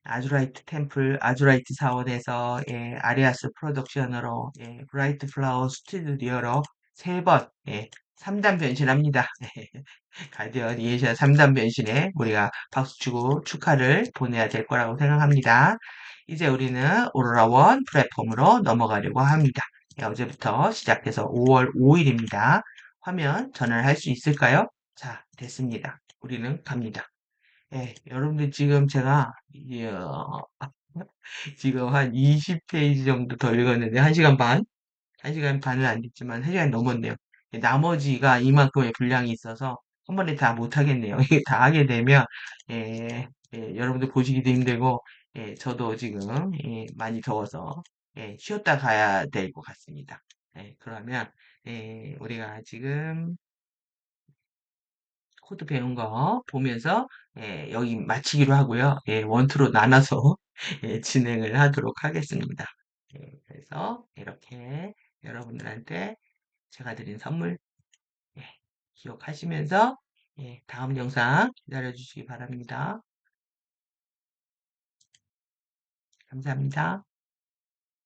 아주라이트 템플, 아주라이트 사원에서 아리아스 프로덕션으로 브라이트 플라워 스튜디오로 세 번 3단 변신합니다. 가디언 이에이션 3단 변신에 우리가 박수치고 축하를 보내야 될 거라고 생각합니다. 이제 우리는 오로라 원 플랫폼으로 넘어가려고 합니다. 어제부터 시작해서 5월 5일입니다. 화면 전환할 수 있을까요? 자, 됐습니다. 우리는 갑니다. 여러분들 지금 제가 지금 한 20페이지 정도 더 읽었는데 1시간 반? 1시간 반은 안 됐지만 1시간 넘었네요. 나머지가 이만큼의 분량이 있어서 한 번에 다 못하겠네요. 이게 다 하게 되면 여러분들 보시기도 힘들고 저도 지금 많이 더워서 쉬었다 가야 될 것 같습니다. 그러면 우리가 지금 코드 배운 거 보면서 여기 마치기로 하고요. 원투로 나눠서 진행을 하도록 하겠습니다. 그래서 이렇게 여러분들한테 제가 드린 선물 예, 기억하시면서 다음 영상 기다려 주시기 바랍니다. 감사합니다.